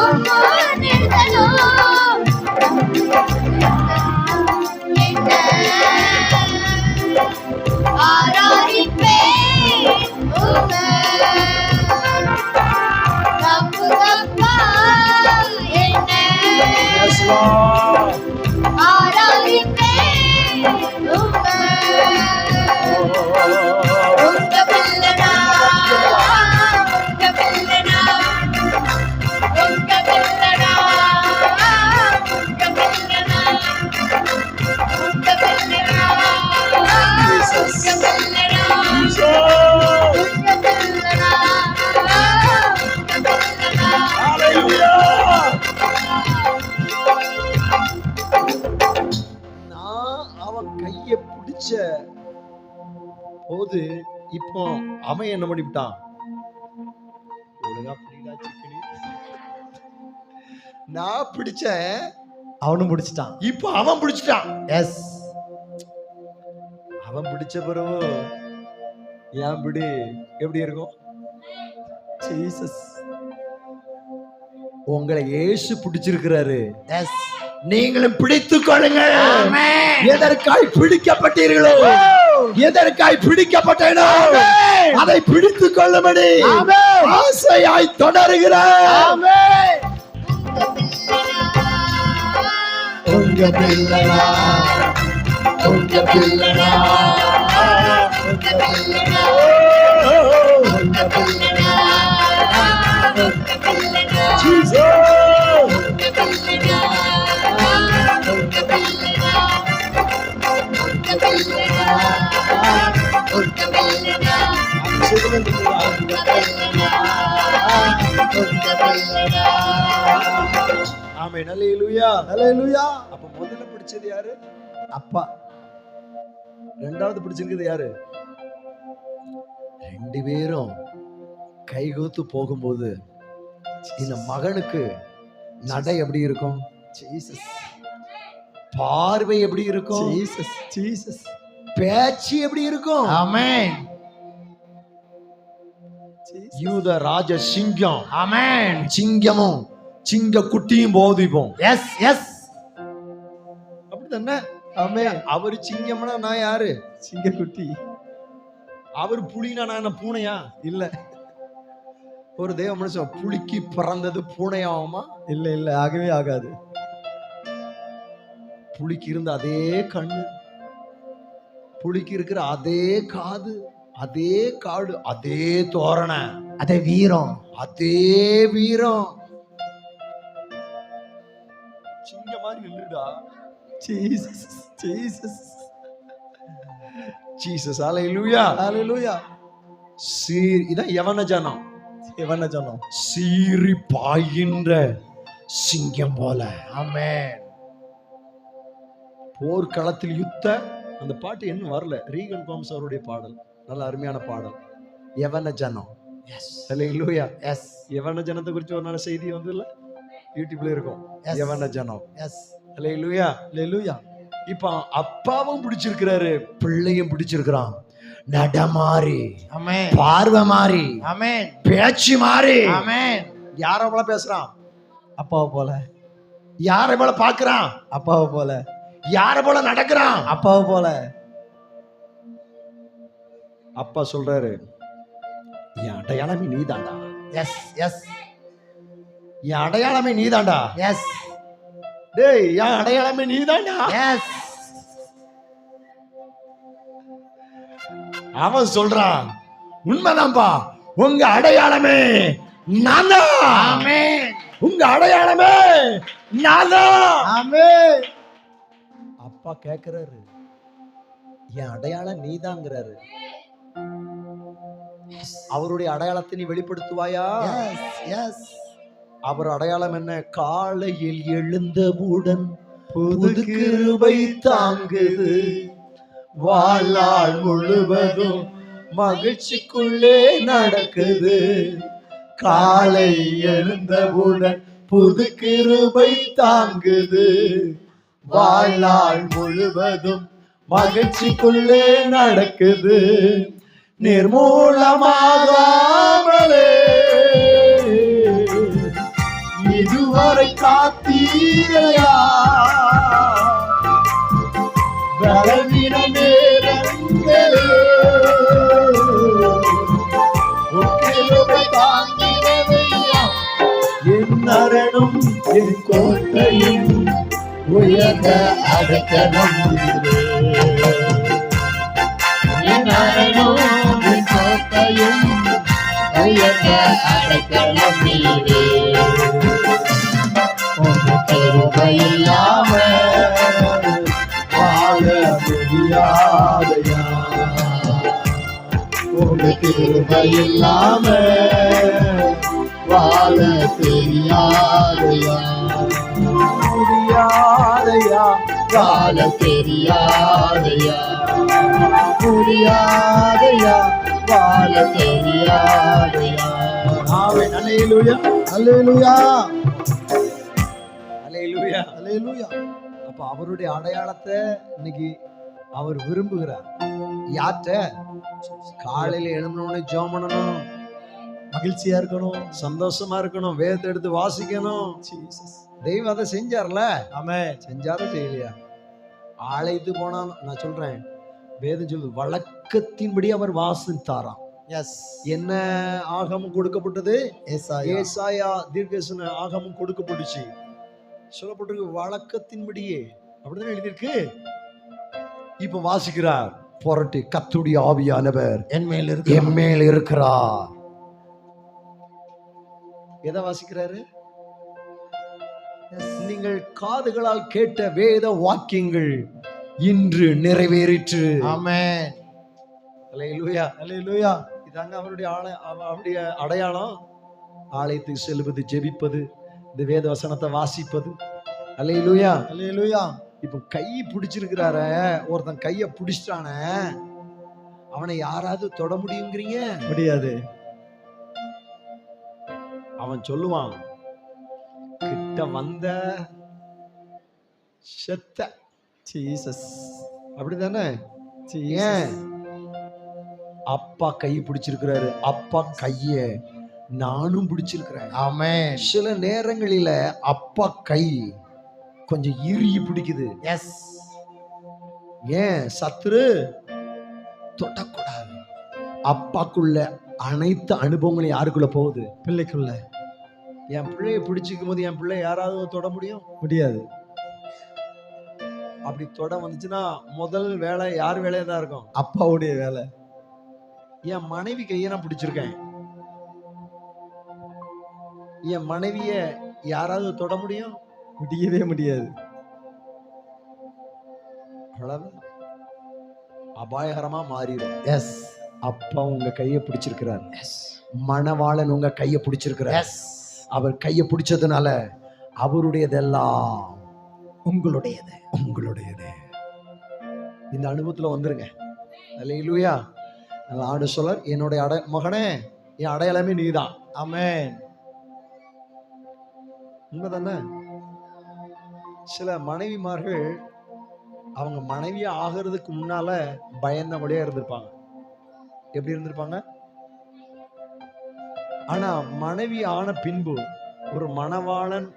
உம்மோடு நிறுத்தணும். என்ன ஆராதிப்பேன் உம்மை. தப்பு தப்பா என்ன ஆராதிப்பேன் உம்மை. உங்க பிள்ளைனா, உங்க பிள்ளைனா, உங்க பிள்ளைனா, உங்க பிள்ளைனா, உங்க பிள்ளைனா, உங்க பிள்ளைனா, உங்க பிள்ளைனா, உங்க பிள்ளைனா. நான் அவன் கைய பிடிச்ச போது இப்போ அவன் என்ன பண்ணிவிட்டான்? ஒழுங்கா பிடிடா சிக்கனி. நான் பிடிச்ச, அவனும் முடிச்சிட்டான். இப்போ அவன் பிடிச்சிட்டான். எஸ். அவன் பிடிச்ச பிறகு என் பிடி எப்படி இருக்கும்? ஜீசஸ். உங்களை இயேசு பிடிச்சிருக்கிறாரு. எஸ். நீங்களும் பிடித்துக் கொள்ளுங்கள். எதற்காய் பிடிக்கப்பட்டீர்களோ, எதற்காய் பிடிக்கப்பட்டேனோ அதை பிடித்துக் கொள்ளும்படி ஆசையாய் தொடருகிறேன். உங்க பிள்ளைனா, உங்க பிள்ளைனா, உங்க பிள்ளைனா, உங்க பிள்ளைனா, உங்க பிள்ளைனா, ஜீசஸ், உங்க பிள்ளைனா, உங்க பிள்ளைனா, உங்க பிள்ளைனா, உங்க பிள்ளைனா, உங்க பிள்ளைனா, உங்க பிள்ளைனா. ஆமென். அல்லேலூயா. ஹalleluya. அப்ப முதல்ல பிடிச்சது யாரு? அப்பா. ரெண்டாவது பிடிச்சிருக்கிறது யாரு? ரெண்டு பேரும் கைகோத்து போகும்போது இந்த மகனுக்கு நடை எப்படி இருக்கும்? ஜீசஸ் பார்வை எப்படி இருக்கும்? ஜீசஸ் ஜீசஸ் பேச்சு எப்படி இருக்கும்? ஆமென் யூத ராஜ சிங்கம், ஆமென் சிங்கமும் சிங்க குட்டியும் போதிப்போம். எஸ் எஸ் அப்படித்தானே? ஆமென். அவரு சிங்கம்னா நான் யாரு? சிங்கக்குட்டி அவர் புலினா நான் என்ன பூனையா? இல்ல ஒரு தேவ மனுஷன் புலிக்கு பிறந்தது பூனையாகுமா? இல்ல இல்ல ஆகவே ஆகாது. புலிக்கு இருந்த அதே கண்ணு, புலிக்கு இருக்கிற அதே காது, அதே காடு, அதே தோரணை, அதே வீரம், அதே வீரம். சிங்க மாதிரி நின்றுடா. ஜீசஸ் ஜீசஸ் ஜீசஸ் ஹல்லேலூயா ஹalleluya. இதான் யவன ஜனம். எவன ஜனம்? சீறி பாய்கின்ற சிங்கம் போல. ஆமென். போர்க்களத்தில் யுத்த அந்த பாட்டு இன்னும் வரல. ரீகன் பாம்ஸ் அவருடைய பாடல், நல்ல அருமையான பாடல். யவன ஜனம். எஸ் ஹல்லேலூயா. எஸ் யவன ஜனத்தை குறித்து ஒரு நல்ல செய்தி வந்து இல்ல யூடியூப்ல இருக்கும். Yes. யவன ஜனம். எஸ் ஹல்லேலூயா. ஹalleluya. இப்ப அப்பாவும் பிடிச்சிருக்கிறாரு, பிள்ளையும் பிடிச்சிருக்கிறான். நடமாறி, ஆமென் பார்வை மாறி, ஆமென் பேச்சு மாறி. ஆமென். யார போல பேசுறான்? அப்பாவை போல, யார போல பாக்குறான்? அப்பாவை போல, யார போல நடக்கிறான்? அப்பாவை போல. அப்பா சொல்றாரு, என் அடையாளமே நீதாண்டா, எஸ் எஸ் என் அடையாளமே நீதாண்டா. எஸ் டேய், என் அடையாளமே நீதாண்டா. எஸ். அவன் சொல்றான், உண்மைதான்பா, உங்க அடையாளமே நான் தான். ஆமென் உங்க அடையாளமே நான் தான். ஆமென். அப்பா கேக்குறாரு, என் அடையாளம் நீதாங்கிறாரு. அவருடைய அடையாளத்தை நீ வெளிப்படுத்துவாயா? S S. அவர் அடையாளம் என்ன? காலையில் எழுந்தவுடன் புது கிருபை தாங்குது, வாழ்நாள் முழுவதும் மகிழ்ச்சிக்குள்ளே நடக்குது. காலை எழுந்தவுடன் புது கிருபை தாங்குது, வாழ்நாள் முழுவதும் மகிழ்ச்சிக்குள்ளே நடக்குது. நிர்மூலமாகாமலே இதுவரை காத்தீரையா, பலவீன நேரங்களே தாங்கினவையா, என் அரணும் என் கோட்டையும் உயர்ந்த அடைக்கலம் நீரே. என் அரணும் என் கோட்டையும் உயர்ந்த அடைக்கலம் நீரே. உங்க கிருபை இல்லாம வாழ முடியாதையா, உங்க கிருபை இல்லாம வாழ தெரியாதையா, முடியாதையா, வாழ தெரியாதையா, முடியாதையா, வாழ தெரியாதையா. ஆமென். அல்லேலூயா ஹalleluya அல்லேலூயா. ஹalleluya. அப்ப அவருடைய அடையாளத்தை இன்னைக்கு அவர் விரும்புகிறார். யார்கிட்ட? காலையில எழுந்தோடனே ஜெபம் பண்ணணும், மகிழ்ச்சியா இருக்கணும், சந்தோஷமா இருக்கணும், வேதத்தை எடுத்து வாசிக்கணும். ஜீசஸ். தெய்வம் அதை செஞ்சார்ல. ஆமென். செஞ்சாரோ செய்யலையா? ஆலயத்து போனாலும் நான் சொல்றேன், வேதம் சொல்லுது வழக்கத்தின்படி அவர் வாசித்தாராம். எஸ். என்ன ஆகமம் கொடுக்கப்பட்டது? ஏசாயா. ஏசாயா தீர்க்கதரிசன ஆகமம் கொடுக்கப்பட்டுச்சு. சொல்லப்பட்டிருக்கு வழக்கத்தின்படியே, அப்படிதான் எழுதியிருக்கு. இப்ப வாசிக்கிறார், புரட்டி கர்த்தருடைய ஆவியானவர் என் மேல் என் மேல் இருக்கிறார். எதை வாசிக்கிறாரு? நீங்கள் காதுகளால் கேட்ட வேத வாக்கியங்கள் இன்று நிறைவேறிற்று. ஆமென். அல்லேலூயா. ஹalleluya. இதாங்க அவருடைய அவருடைய அடையாளம். ஆலயத்துக்கு செல்வது, ஜெபிப்பது, இந்த வேத வசனத்தை வாசிப்பது. அல்லேலூயா. ஹalleluya. இப்ப கை பிடிச்சிருக்கிறார, ஒருத்தன் கைய பிடிச்சிட்டான, அவனை யாராவது தொட முடியுங்கிறீங்க? முடியாது. அவன் சொல்லுவான், கிட்ட கிட்ட வந்த செத்த. ஜீசஸ். அப்படிதானே? ஏன்? அப்பா கை பிடிச்சிருக்கிறாரு. அப்பா கைய நானும் பிடிச்சிருக்கிறேன். ஆமென். சில நேரங்களில அப்பா கை கொஞ்சம் இறுகி பிடிக்குது. எஸ். ஏன்? சத்துரு தொடக்கூடாது. அப்பாக்குள்ள அனைத்து அனுபவங்களும் யாருக்குள்ள போகுது? பிள்ளைக்குள்ள. என் பிள்ளைய பிடிச்சிக்கும் போது என் பிள்ளை யாராவது தொட முடியும்? முடியாது. அப்படி தொட வந்துச்சுன்னா முதல் வேலை யார் வேலையா தான் இருக்கும்? அப்பாவுடைய வேலை. என் மனைவி கையை நான் பிடிச்சிருக்கேன். என் மனைவிய யாராவது தொட முடியும்? முடியவே முடியாது. அவ்வளவுதான். அபாயகரமா மாறிடும். எஸ். அப்பா உங்க கையை பிடிச்சிருக்கிறார். எஸ். மணவாளன் உங்க கையை பிடிச்சிருக்கிறார். எஸ். அவர் கையை பிடிச்சதுனால அவருடையதெல்லாம் உங்களுடையது. உங்களுடையது. இந்த அனுபவத்துல வந்துருங்க. அல்லேலூயா. ஆண்டு சொல்ல என்னுடைய மகனே, என் அடையாளமே நீதான். ஆமென். உண்மைதானே? சில மனைவிமார்கள் அவங்க மனைவியா ஆகிறதுக்கு முன்னால பயந்தபடியா இருந்திருப்பாங்க. எப்படி இருந்திருப்பாங்க? ஆனா மனைவி ஆன பின்பு, ஒரு மணவாளன்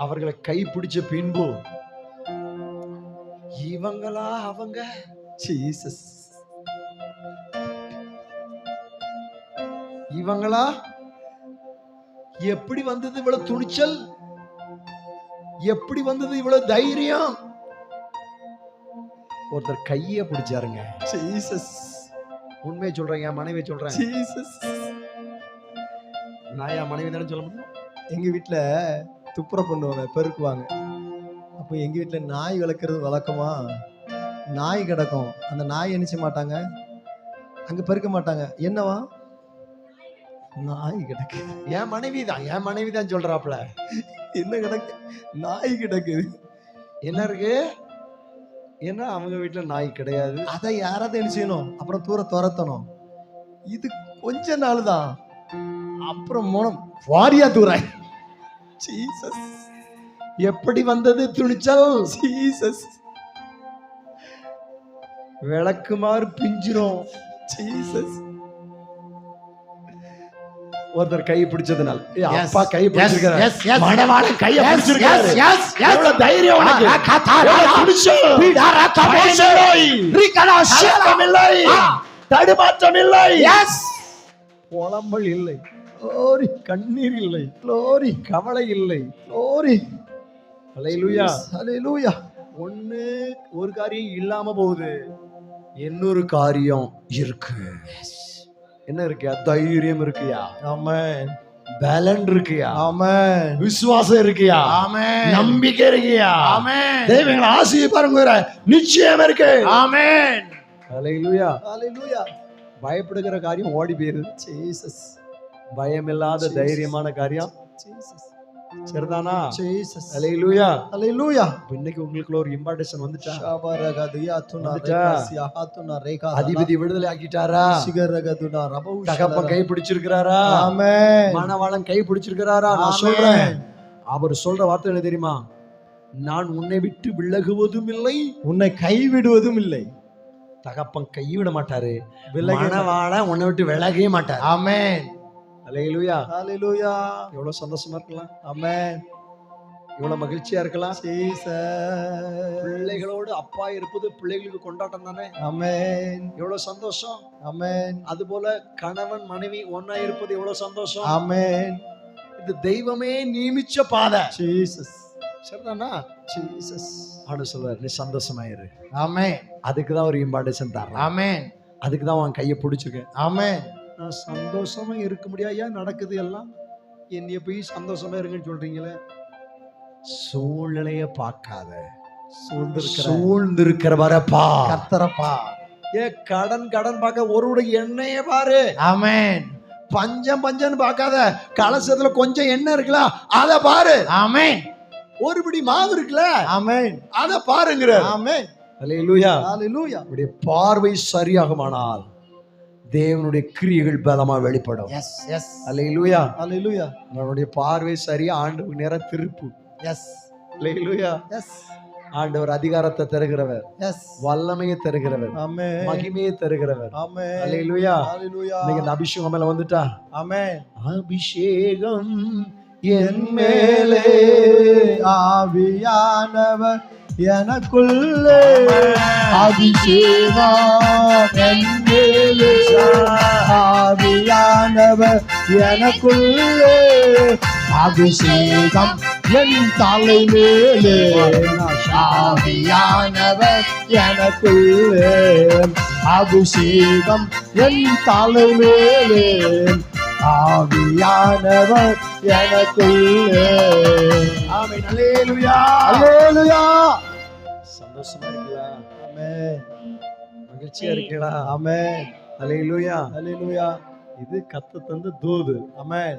அவர்களை கை பிடிச்ச பின்பு, இவங்களா அவங்க? ஜீசஸ். இவங்களா? எப்படி வந்தது இவ்வளவு துணிச்சல்? எப்படி வந்தது இவ்வளவு தைரியம்? ஒருத்தர் கைய பிடிச்சாருங்க. ஜீசஸ். உண்மையை சொல்றேன், என் மனைவி சொல்றேன். ஜீசஸ். நான் என் மனைவி தானே சொல்ல முடியும். எங்க வீட்டுல துப்புரவு பண்ணுவாங்க, பெருக்குவாங்க. அப்போ எங்க வீட்டுல நாய் வளர்க்கறது வழக்கமா. நாய் கிடக்கும். அந்த நாய் என்ன செய்ய மாட்டாங்க, அங்க பெருக்க மாட்டாங்க. என்னவா? நாய் கிடக்கு. என் மனைவி தான் சொல்றாப்ல. என்ன கிடக்கு? நாய் கிடக்குது. என்ன இருக்கு? ஏன்னா அவங்க வீட்டுல நாய் கிடையாது. அதை யாராவது என்ன செய்யணும்? அப்புறம் தூர துரத்தணும். இது கொஞ்ச நாள் தான். அப்புறம் மூலம் வாரியா தூராய். ஜீசஸ். எப்படி வந்தது துணிச்சல்? ஜீசஸ். விளக்குமாறு பிஞ்சிரும். ஜீசஸ். ஒருத்தர் கை பிடிச்சதுனால. Yes. அப்பா கை Yes, பிடிச்சிருக்காரு. yes, yes. மணவாளன் கையை Yes, பிடிச்சிருக்காரு. yes, yes, yes. எவ்வளவு தைரியம் உனக்கு? எவ்வளவு துணிச்சல்? பயமில்லை. தடுமாற்றம் இல்லை. புலம்பல் இல்லை. Glory. கண்ணீர் இல்லை. Glory. கவலை இல்லை. Glory. ஹல்லேலூயா. Hallelujah. ஒரு காரியம் இல்லாம போகுது, இன்னொரு காரியம் இருக்கு. என்ன இருக்கியா? தைரியம் இருக்கியா? ஆமென். பலன் இருக்கியா? ஆமென். விசுவாசம் இருக்கியா? ஆமென். நம்பிக்கை இருக்கியா? ஆமென். தெய்வங்களை ஆசையை பாருங்க, நிச்சயம் இருக்கு. ஆமென். ஹல்லேலூயா. Hallelujah. பயப்படுகிற காரியம் ஓடி போயிருது. ஜீசஸ். பயமில்லாத Jesus. தைரியமான காரியம் ஜீசஸ். சரிதானா? ஜீசஸ். ஹல்லேலூயா. Hallelujah. இன்னைக்கு உங்களுக்கு ஒரு இம்பார்ட்டேஷன் வந்துட்டா? ஷபரகதியாத்துனா வந்துட்டா? ரேகாசியாத்துனா ரேகா. அதிபதி விடுதலை ஆக்கிட்டாரா? சிகரகதுனா ரபௌ. தகப்பன் கை பிடிச்சிருக்கிறாரா? ஆமென். மணவாளன் கை பிடிச்சிருக்கிறாரா? நான் ஆமென். சொல்றேன், அவர் சொல்ற வார்த்தை என்ன தெரியுமா? நான் உன்னை விட்டு விலகுவதும் இல்லை, உன்னை கைவிடுவதும் இல்லை. தகப்பன் கைவிட மாட்டாரு. விலக. மணவாளன் உன்னை விட்டு விலகவே மாட்டார். ஆமென். ஹல்லேலூயா. Hallelujah. எவ்வளவு சந்தோஷமா இருக்கலாம், ஆமென். எவ்வளவு மகிழ்ச்சியா இருக்கலாம். ஜீசஸ். பிள்ளைகளோடு அப்பா இருப்பது பிள்ளைகளுக்கு கொண்டாட்டம் தானே. ஆமென். எவ்வளவு சந்தோஷம். ஆமென். அதுபோல கணவன் மனைவி ஒன்னா இருப்பது எவ்வளவு சந்தோஷம். ஆமென். இது தெய்வமே நியமிச்ச பாதை. ஜீசஸ். சரிதானா? ஜீசஸ். ஆண்டு சொல்வார், நீ சந்தோஷமாயிரு. ஆமென். அதுக்கு தான் ஒரு இம்பார்ட்டேஷன் தர்றேன். ஆமென். அதுக்கு தான் உன் கையை பிடிச்சிருக்கேன். ஆமென். நான் சந்தோஷமா இருக்க முடியாயா? நடக்குது எல்லாம். என்னைய போய் சந்தோஷமா இருங்கன்னு சொல்றீங்களே. சூழ்நிலைய பார்க்காத, சூழ்ந்திருக்கிறவரை பார். கர்த்தரை பார். கடன் பார்க்க ஒருவருடைய எண்ணெயை பாரு. ஆமென். பஞ்சம் பார்க்காத. கலசத்துல கொஞ்சம் எண்ணெய் இருக்குல்ல, அத பாரு. ஆமென். ஒரு பிடி மாவு இருக்குல்ல, ஆமென். அத பாருங்கிற. ஆமென். ஹல்லேலூயா. ஹalleluya. உடைய பார்வை சரியாகுமானால் தேவனுடைய கிரியைகள் பலமா வெளிப்படும். எஸ் எஸ் அல்லேலூயா. ஹalleluya நம்மளுடைய பார்வை சரியா ஆண்டவருக்கு நேரா திருப்பு. எஸ் அல்லேலூயா. எஸ் ஆண்டவர் அதிகாரத்தை தருகிறவர், எஸ் வல்லமையை தருகிறவர், ஆமென் மகிமையை தருகிறவர். ஆமென் அல்லேலூயா. ஹalleluya இன்னைக்கு இந்த அபிஷேகம் மேல வந்துட்டா, ஆமென். அபிஷேகம் என் என் மேலே ஆவியானவர் எனக்குள்ளே அபிஷேகம் என் மேலே ஆவியானவர் எனக்குள்ளே அபிஷேகம் என் தலை மேலே ஆவியானவர் எனக்குள்ளே அபிஷேகம் என் தலை மேலே ஆவியானவர் எனக்குள்ளே. ஆமென். அல்லேலூயா. அல்லேலூயா. சந்தோஷமா இருக்கீங்களா? ஆமென். மகிழ்ச்சியா இருக்கீங்களா? ஆமென். அல்லேலூயா. அல்லேலூயா. இது கத்த தந்த தூது. ஆமென்.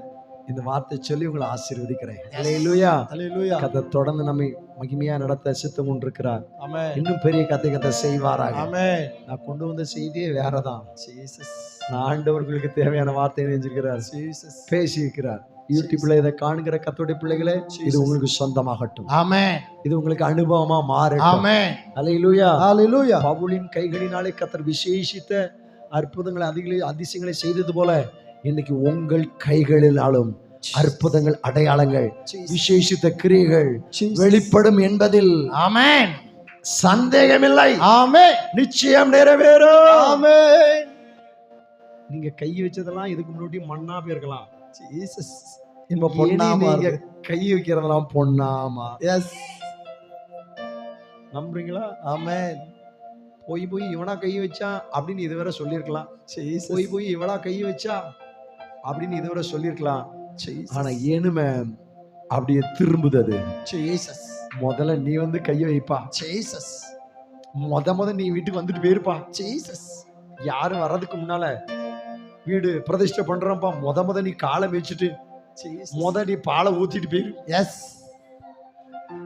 இந்த வார்த்தை சொல்லி உங்களை ஆசீர்வதிக்கிறேன். அல்லேலூயா. அல்லேலூயா. கத்த தொடர்ந்து நம்மை மகிமையா நடத்த சித்தம் கொண்டிருக்கிறார். ஆமென். இன்னும் பெரிய கத்தை செய்வாராக. ஆமென். நான் கொண்டு வந்த செய்தியே வேறதான். ஜீசஸ் நான் ஆண்டவர்களுக்கு தேவையான வார்த்தையை நெஞ்சிருக்கிறார், ஜீசஸ் பேசி இருக்கிறார். யூடியூப்ல இதை காண்கிற கத்தோடைய பிள்ளைகளே, இது உங்களுக்கு சொந்தமாகட்டும். ஆமென். இது உங்களுக்கு அனுபவமா மாறட்டும். ஆமென். அல்லேலூயா. அல்லேலூயா. பவுலின் கைகளினாலே கர்த்தர் விசேஷித்த அற்புதங்களை அதிசயங்களை செய்தது போல இன்னைக்கு உங்கள் கைகளினாலும் அற்புதங்கள், அடையாளங்கள், விசேஷித்த கிரியைகள் வெளிப்படும் என்பதில் ஆமென். சந்தேகமில்லை. ஆமென். நிச்சயம் நிறைவேறும். ஆமென். நீங்க கை வச்சதெல்லாம் இதுக்கு முன்னாடி மண்ணா போயிருக்கலாம். ஜீசஸ் இப்ப பொன்னா நீங்க மாறுது. கை வைக்கிறதெல்லாம் பொன்னாமா. எஸ். நம்புறீங்களா? ஆமென். போய் இவனா கை வச்சான் அப்படின்னு இதுவரை சொல்லியிருக்கலாம். ஜீசஸ். போய் இவளா கை வச்சா அப்படின்னு இதுவரை சொல்லியிருக்கலாம். ஜீசஸ். ஆனா ஏனுமே அப்படியே திரும்புது. அது ஜீசஸ். முதல்ல நீ வந்து கையை வைப்பா. ஜீசஸ். முத நீ வீட்டுக்கு வந்துட்டு போயிருப்பா. ஜீசஸ். யாரும் வர்றதுக்கு முன்னால வீடு பிரதிஷ்டை பண்றப்பா, முத நீ காலை வச்சுட்டு ஜீசஸ். நீ பாலை ஊத்திட்டு போயிரு. எஸ்.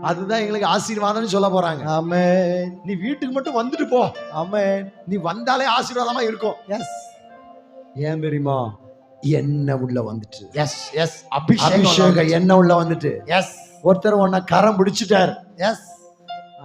அதுதான் எங்களுக்கு ஆசீர்வாதம்னு சொல்ல போறாங்க. ஆமென். நீ வீட்டுக்கு மட்டும் வந்துட்டு போ. ஆமென். நீ வந்தாலே ஆசீர்வாதமா இருக்கும். எஸ். ஏன் தெரியுமா? என்ன உள்ள வந்துட்டு. எஸ். எஸ். அபிஷேகம் என்ன உள்ள வந்துட்டு. எஸ். ஒருத்தர் உன்னை கரம் பிடிச்சிட்டார். எஸ்.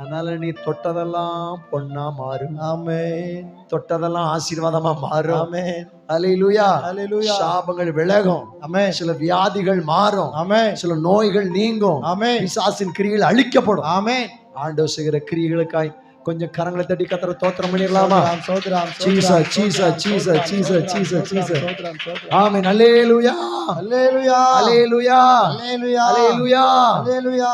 அதனால நீ தொட்டதெல்லாம் பொன்னா மாறும். ஆமென். தொட்டதெல்லாம் ஆசீர்வாதமா மாறும். ஆமென். அல்லேலூயா. அல்லேலூயா. சாபங்கள் விலகும். ஆமென். சில வியாதிகள் மாறும். ஆமென். சில நோய்கள் நீங்கும். ஆமென். பிசாசின் கிரியைகள் அழிக்கப்படும். ஆமென். ஆண்டவர் செய்கிற கிரியைகளுக்காய் கொஞ்சம் கரங்களை தட்டி கத்தரை தோத்திரம் பண்ணிடலாமா? சோத்ரம். Jesus, Jesus, Jesus, Jesus, Jesus, Jesus. சோத்ரம். ஆமென். அல்லேலூயா. அல்லேலூயா. அல்லேலூயா. அல்லேலூயா. அல்லேலூயா. அல்லேலூயா.